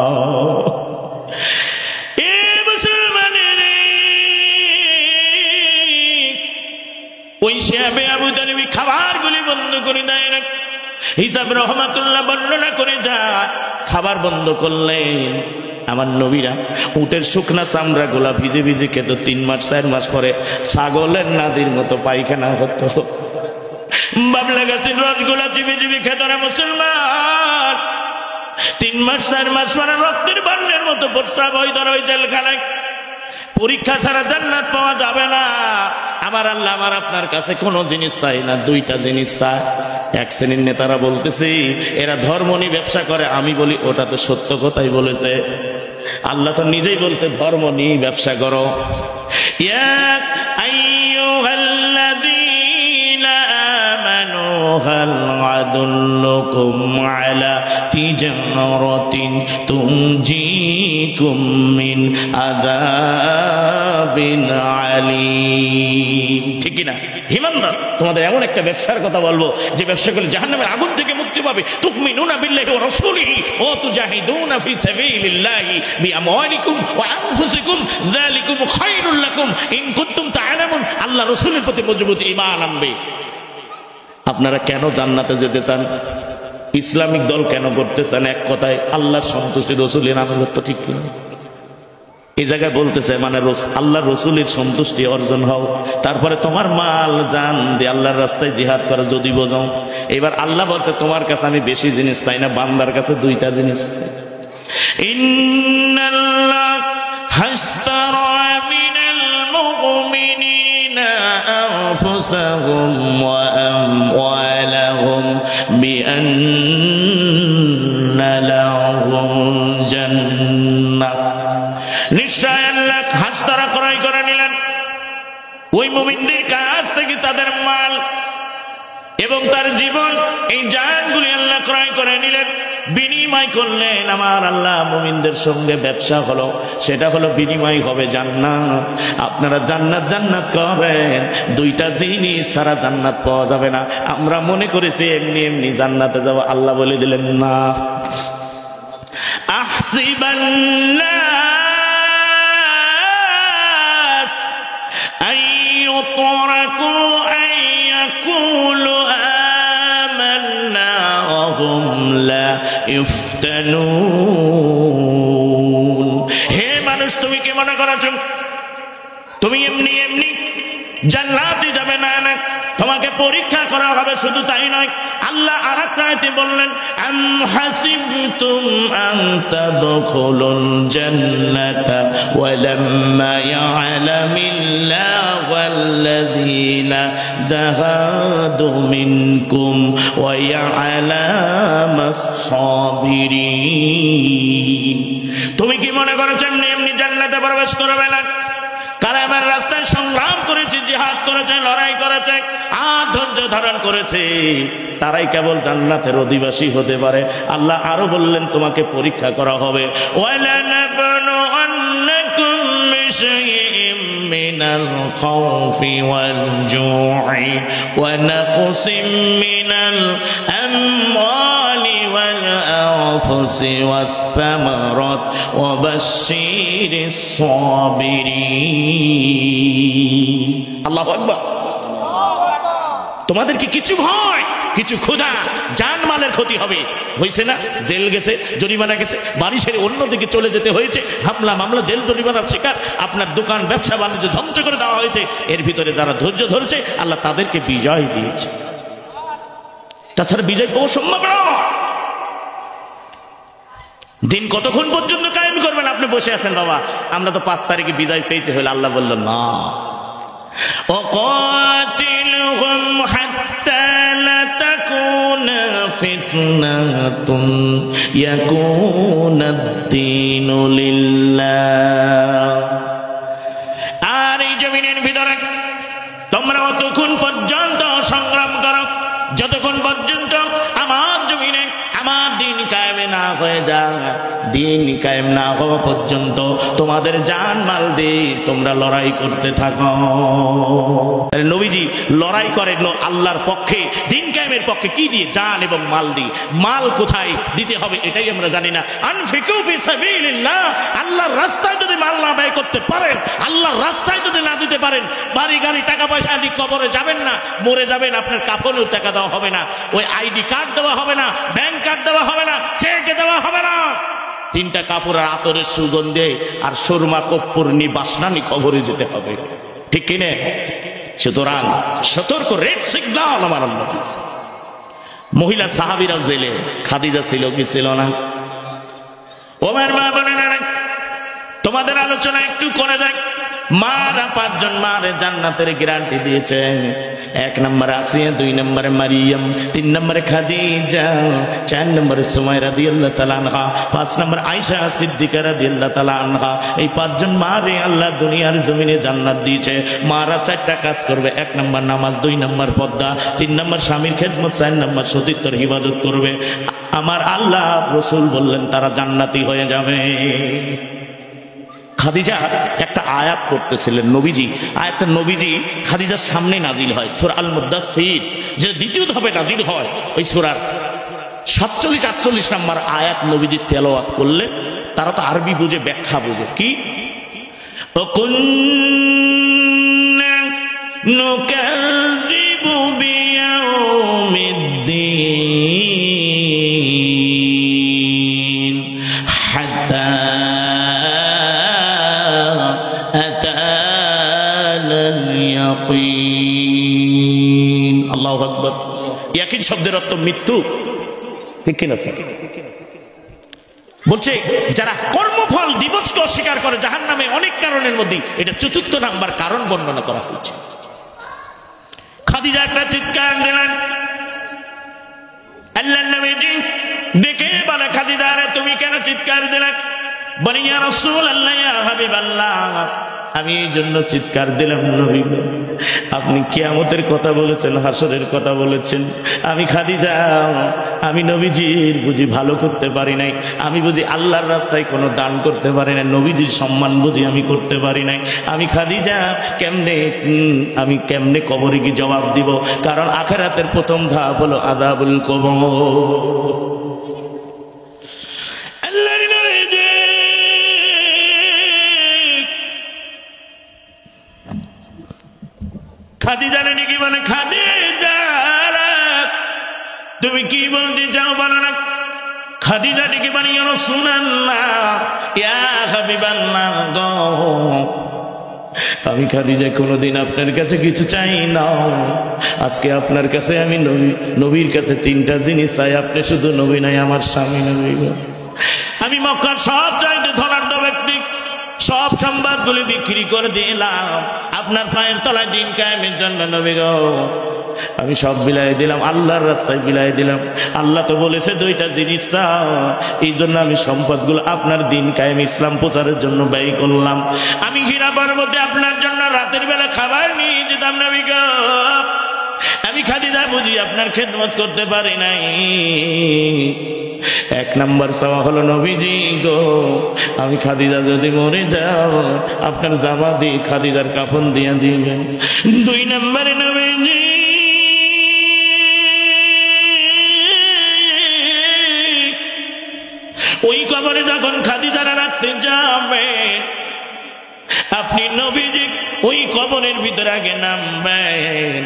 ওই শিয়াবে আবু তালিবি খাবারগুলি বন্ধ করে দেয় না। হিসাব রহমাতুল্লাহ বর্ণনা করে যায়, খাবার বন্ধ করলেন। আমার নবীরা উটের শুকনা চামড়া গুলা ভিজে ভিজে খেত। 3 মাস 4 মাস পরে ছাগলের নাদির মতো পায়খানা হতো। বাবলা গাছের রসগুলা চিবি চিবি খেত না মুসলমান। 3 মাস 4 মাস পরে রক্তের বর্ণের মতো প্রস্রাব হয় ধর ওই জেলখানায়। পরীক্ষা ছাড়া জান্নাত পাওয়া যাবে না। আমার আল্লাহ আমার আপনার কাছে কোনো জিনিস চাই না, 2টা জিনিস চায়। এক শ্রেণীর নেতারা বলতেছে এরা ধর্ম নিয়ে ব্যবসা করে। আমি বলি ওটা তো সত্য কথাই বলেছে। আল্লাহ তো নিজেই বলছে ধর্ম নিয়ে ব্যবসা করো। ইয়া আইয়ুহাল্লাযীনা আমানু হাল আদুল্লুকুম আলা তিজারাতিন তুনজিকুম মিন আযাবিন আলীম। ঠিক কি না? ইমানদার, তোমাদের এমন একটা ব্যবসার কথা বলবো যে ব্যবসা করলে জাহান্নামের আগুন থেকে মুক্তি পাবে। তুমিনুনা বিল্লাহি ওয়া রাসূলিহি ওয়া তুজাহিদুনা ফি সাবিলিল্লাহি বিআমওয়ালিকুম ওয়া আনফুসিকুম যালিকুম খায়রুল লাকুম ইন কুনতুম তা'লামুন। আল্লাহ রাসূলের প্রতি মজবুত ঈমান আনবে। আপনারা কেন জান্নাতে যেতে চান? ইসলামিক দল কেন করতে চান? এক কথায় আল্লাহর সন্তুষ্টি, রাসূলের আনুগত্য, ঠিক কি? এই জায়গায় বলতেছে মানে আল্লাহ রসুলের সন্তুষ্টি অর্জন হও, তারপরে তোমার মাল জান দিয়ে আল্লাহর রাস্তায় জিহাদ করো যদি বোঝাও। এবার আল্লাহ বলছে তোমার কাছে আমি বেশি জিনিস চাই না, বান্দার কাছে 2টা জিনিস। ইন্নাল্লাহ হাশতারা মিনাল মুমিনিনা আনফুসাহুম ওয়া আমওয়ালাহুম বিআন্না লাহুমুল জান্নাহ। নিশ্চয় আল্লাহ হাসতারা ক্রয় করে নিলেন ওই মুমিনদের কাছ থেকে তাদের মাল এবং তার জীবন এই জানগুলি আল্লাহ ক্রয় করে নিলেন, বিনিময় করলেন। আমার আল্লাহ মুমিনদের সঙ্গে ব্যবসা হলো, সেটা হলো বিনিময় হবে জান্নাত। আপনারা জান্নাত জান্নাত করেন, দুইটা জিনিস ছাড়া জান্নাত পাওয়া যাবে না। আমরা মনে করেছি এমনি এমনি জান্নাতে যাব, আল্লাহ বলে দিলেন না। আহসিবান্নাস আইয়ুতরাকু আইয়াকুলু আমান্না ওয়া হুম লা ইফতানুন। হে মানুষ, তুমি কি মনে করেছো তুমি এমনি এমনি জান্নাতে যাবে? না না, তোমাকে পরীক্ষা করা হবে। শুধু তাই নয়, আল্লাহ আরেক আয়াতে বললেন, আম হাসিবতুম আন তাদখুলুল জান্নাতা ওয়া লাম্মা ইয়ালামিল্লাহু আল্লাযীনা জাহাদু মিনকুম ওয়া ইয়ালামাস সাবিরিন। তুমি কি মনে করেছো এমনি এমনি জান্নাতে প্রবেশ করবে না? কালেমার রাস্তায় সংগ্রাম করেছে, জিহাদ করেছে, লড়াই করেছে, আর ধৈর্য ধারণ করেছে, তারাই কেবল জান্নাতের অধিবাসী হতে পারে। আল্লাহ আরো বললেন, তোমাকে পরীক্ষা করা হবে। ওয়ালানাবলুওয়ান্নাকুম বিশাইইম মিনাল খাউফি ওয়াল জু'i ওয়া নাকসিম মিনাল আমওয়ালি ওয়াল আনফুসি ওয়াত থামারাত ওয়া বাশশিরিস সাবিরিন। আল্লাহু আকবার। তোমাদের কি কিছু ভয়, কিছু ক্ষুধা, জানমালের ক্ষতি হবে? হয়েছে না? জেল গেছে, জরিমানা গেছে, বাড়ি ছেড়ে অন্যদিকে চলে যেতে হয়েছে, হামলা মামলা, জেল জরিমানার শিকার, আপনার দোকান ব্যবসা বাণিজ্য ধ্বংস করে দেওয়া হয়েছে। এর ভিতরে যারা ধৈর্য ধরেছে, আল্লাহ তাদেরকে বিজয় দিয়েছে। তাছাড়া বিজয় পাওয়া সম্ভব নয়। দিন কতক্ষণ পর্যন্ত কায়েম করবেন? আপনি বসে আছেন, বাবা আমরা তো 5 তারিখে বিজয় পেয়েছি হলে। আল্লাহ বললেন না, وقاتلهم حتى لا تكون فتنة يكون الدين لله। আর এই জমিনের ভিতরে তোমরা অতক্ষণ পর্যন্ত সংগ্রাম করো যতক্ষণ পর্যন্ত আমার জমিনে আমার দিন কায়েমে না হয়ে যায়। দিন কায়েম না হওয়া পর্যন্ত তোমাদের জান মাল দিয়ে তোমরা লড়াই করতে থাকো। নবীজি লড়াই করেন আল্লাহর পক্ষে, দিন কায়েমের পক্ষে। কি দিয়ে? জান এবং মাল দিয়ে। মাল কোথায় দিতে হবে এটাই আমরা জানি না। আনফিকু ফি সাবিলিল্লাহ, আল্লাহর রাস্তায় যদি মাল না ব্যয় করতে পারেন, আল্লাহর রাস্তায় যদি না দিতে পারেন, বাড়ি গাড়ি টাকা পয়সা আনি কবরে যাবেন না, মরে যাবেন, আপনার কাফনেও টাকা দেওয়া হবে না, ওই আইডি কার্ড দেওয়া হবে না, ব্যাংক কার্ড দেওয়া হবে না, চেক দেওয়া হবে না। 3টা কাপড় আর আতরের সুগন্ধে আর সুরমা কর্পূর নি বাসনা নি খবরে যেতে হবে, ঠিক কিনে? সুতরাং সতর্ক, রেড সিগন্যাল আমার আল্লাহ দিয়েছে। মহিলা সাহাবীরা জেলে, খাদিজা ছিল কি ছিল না? ওমর মা বোনেরা, তোমাদের আলোচনা একটু করে দেয়। মারা 5 জন মারে জান্নাতের গ্যারান্টি দিয়েছেন। 1 নম্বরে আসিয়া, 2 নম্বরে মারিয়াম, 3 নম্বরে খাদিজা, 4 নম্বরে সুমাইয়া রাদিয়াল্লাহু তাআলা আনহা, 5 নম্বরে আয়েশা সিদ্দিকা রাদিয়াল্লাহু তাআলা আনহা। এই 5 জন মারে আল্লাহ দুনিয়ার জমিনে জান্নাত দিয়েছে। মারা 4টা কাজ করবে। 1 নম্বর নামাজ, 2 নম্বর পর্দা, 3 নম্বর স্বামীর খেদমত, 4 নম্বর সতীত্বর হিফাজত করবে। আমার আল্লাহ রাসূল বললেন তারা জান্নাতি হয়ে যাবে। খাদিজা একটা আয়াত পড়তেছিলেন নবীজি, আয়াতটা নবীজি খাদিজার সামনে নাজিল হয়, সূরা আল মুদাসসির, যে দ্বিতীয় ধাপে নাজিল হয়। ওই সূরার 47-48 নম্বর আয়াত নবীজি তেলাওয়াত করলে তারা তো আরবি বুঝে, ব্যাখ্যা বুঝে। কি? কুন্না নুকাযিবু বিয়াউমিদ্দিন হাত্তা আল্লাহু আকবার। ইয়াকিন শব্দের অর্থ মৃত্যু, ঠিক কিনা? বলছে যারা কর্মফল দিবসকে অস্বীকার করে জাহান্নামে অনেক কারণের মধ্যে এটা 4র্থ নাম্বার কারণ বর্ণনা করা হয়েছে। খাদিজা একটা চিৎকার দিলেন, আল্লাহর নবীজি ডেকে বলে, খাদিজা রে তুমি কেন চিৎকার দিলে? বলে ইয়া রাসূলুল্লাহ, ইয়া হাবিবাল্লাহ, আমি এই জন্য চিৎকার দিলাম নবী, আপনি কিয়ামতের কথা বলেছেন, হাসরের কথা বলেছেন। আমি খাদিজা, আমি নবীজির বুঝি ভালো করতে পারি নাই, আমি বুঝি আল্লাহর রাস্তায় কোনো দান করতে পারি নাই, নবীজির সম্মান বুঝি আমি করতে পারি নাই। আমি খাদিজা আমি কেমনে কবরে কি জবাব দিব? কারণ আখিরাতের প্রথম ধাপ হলো আযাবুল কবর। খাদিজা নাকি মানে খাদিজা তুমি কি বলতে চাও বলো না? খাদিজা নাকি মানে ইয়া রাসূলুল্লাহ ইয়া হাবিবাল্লাহ গো, আমি খাদিজা কোনোদিন আপনার কাছে কিছু চাই না, আজকে আপনার কাছে আমি নবীর কাছে তিনটা জিনিস চাই। আপনি শুধু নবী নাই, আমার স্বামী নবী। আমি মক্কার সব চাইতে ধনাঢ্য ব্যক্তি, সব সম্পদগুলি বিক্রি করে দিলাম আপনার পায়ের তলায় দিন কায়েমের জন্য নবী গো। আমি সব বিলাই দিলাম, আল্লাহর রাস্তায় বিলাই দিলাম। আল্লাহ তো বলেছে দুইটা জিনিস চাও, এই জন্য আমি সম্পদগুলো আপনার দিন কায়েম ইসলাম প্রচারের জন্য ব্যয় করলাম। আমি হীরা পর্বতে আপনার জন্য রাতের বেলা খাবার নিয়ে যেতাম নবী গো। আমি খাদিজা বুঝি আপনার খেদমত করতে পারি নাই। এক নাম্বার চাওয়া হলো নবীজি গো, আমি খাদিজা যদি মরে যাও আপনার জামা দিয়ে খাদিজার কাফন দিয়ে দিবেন। দুই নম্বরে নবীজি ওই কবরে যখন খাদিজারা রাখতে যাবে, আপনি নবীজি ওই কবরের ভিতরে আগে নামবেন,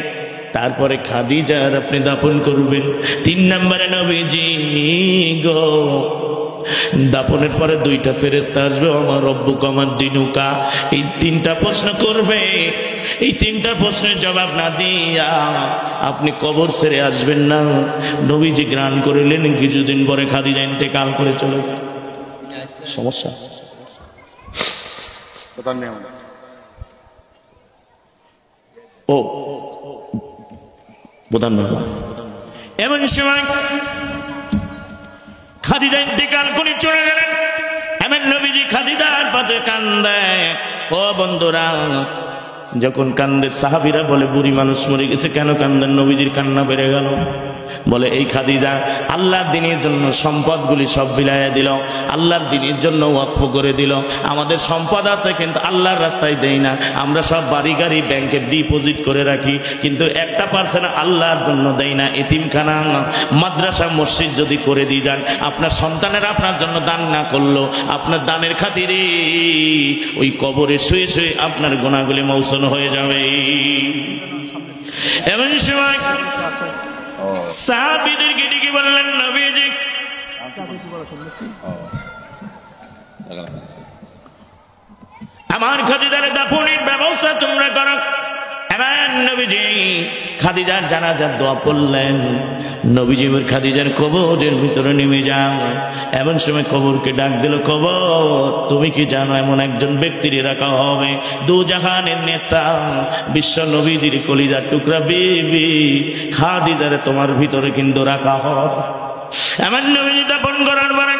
তারপরে খাদিজার আপনি দাফন করবেন। তিন নম্বরে নবীজি গো, দাফনের পরে দুইটা ফেরেশতা আসবে, আমার রব্বুকা আমার দিনুকা, এই তিনটা প্রশ্ন করবে। এই তিনটা প্রশ্নের জবাব না দিয়া আপনি কবর ছেড়ে আসবেন না। নবীজি গ্রান করিলেন, কিছুদিন পরে খাদিজা ইন্তেকাল করে চলে যায়। সমস্যা ও বোধান এমন সময় খাদিজা ইন্তেকাল করে চলে গেলেন। এমন নবীজি খাদিজার পাশে কান্দে। ও বন্ধুরা, যখন কান্দের সাহাবীরা বলে বুড়ি মানুষ মরে গেছে, কেন কান্দেন? নবীজির কান্না বেড়ে গেল। বলে এই খাদিজা আল্লাহর দ্বীনের জন্য সম্পদগুলি সব বিলাইয়া দিল, আল্লাহর দ্বীনের জন্য ওয়াকফ করে দিল। আমাদের সম্পদ আছে কিন্তু আল্লাহর রাস্তায় দেই না, আমরা সব বাড়ি গাড়ি ব্যাংকে ডিপোজিট করে রাখি, কিন্তু 1% আল্লাহর জন্য দেই না। এতিমখানা মাদ্রাসা মসজিদ যদি করে দিয়ে যান, আপনার সন্তানের আপনার জন্য দান না করলো, আপনার দানের খাতিরে ওই কবরে শুয়ে শুয়ে আপনার গুনাহগুলি মৌসুম হয়ে যাবে। এমন সময় সাহাবীদেরকে ডেকে বললেন, নবীজি আমার খাদিজার দাফনের ব্যবস্থা তোমরা করো। এমন নবীজি খাদিজার জানাজার দোয়া পড়লেন। নবীজি খাদিজার কবরের ভিতরে নেমে যান। এমন সময় কবরকে ডাক দিল, কবর তুমি কি জানো এমন একজন ব্যক্তির রাখা হবে, দুজাহানের নেতা বিশ্ব নবীজির কলিজার টুকরা বিবি খাদিজারে তোমার ভিতরে কিন্তু রাখা হবে। এমন নবীজি দাফন করার পরে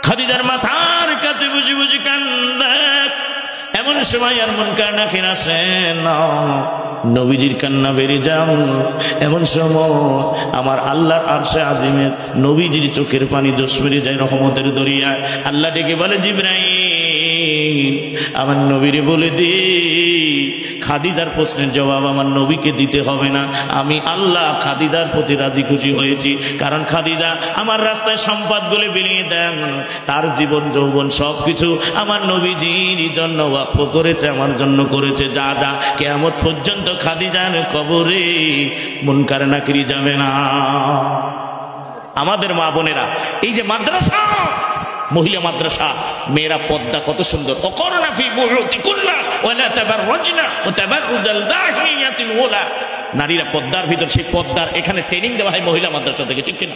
খাদিজার মাথার কাছে বুঝি বুঝি কান্দে। এমন সময় আর মুনকার নাকির আসেন, নবীজির কান্না বেড়ে যাও। এমন সময় আমার আল্লাহর আরশে আজিমের নবীজির চোখের পানি দোষ বেড়ে যায় রহমতের দরিয়ায়। আল্লাহ ডেকে বলে, জিবরাইল আমার নবীরে বলে দি খাদিজার প্রশ্নের জবাব আমার নবীকে দিতে হবে না। আমি আল্লাহ খাদিজার প্রতি রাজি খুশি হয়েছি, কারণ খাদিজা আমার রাস্তায় সম্পদগুলি বিলিয়ে দেন, তার জীবন যৌবন সবকিছু আমার নবীজির জন্য ওয়াকফ করেছে, আমার জন্য করেছে। যা যা কিয়ামত পর্যন্ত খাদিজার কবরে মুনকার নাকির যাবে না। আমাদের মা বোনেরা, এই যে মাদ্রাসা, মহিলা মাদ্রাসা, মেয়েরা পর্দা কত সুন্দর, ওয়াকরনা ফি বুয়ুতিকুন্না ওয়ালা তাবাররাজনা ওয়া তাবাররুজাল জাহিলিয়াতিল উলা। নারীরা পর্দার ভিতর, সেই পর্দার এখানে ট্রেনিং দেওয়া হয় মহিলা মাদ্রাসা থেকে, ঠিক কিনা?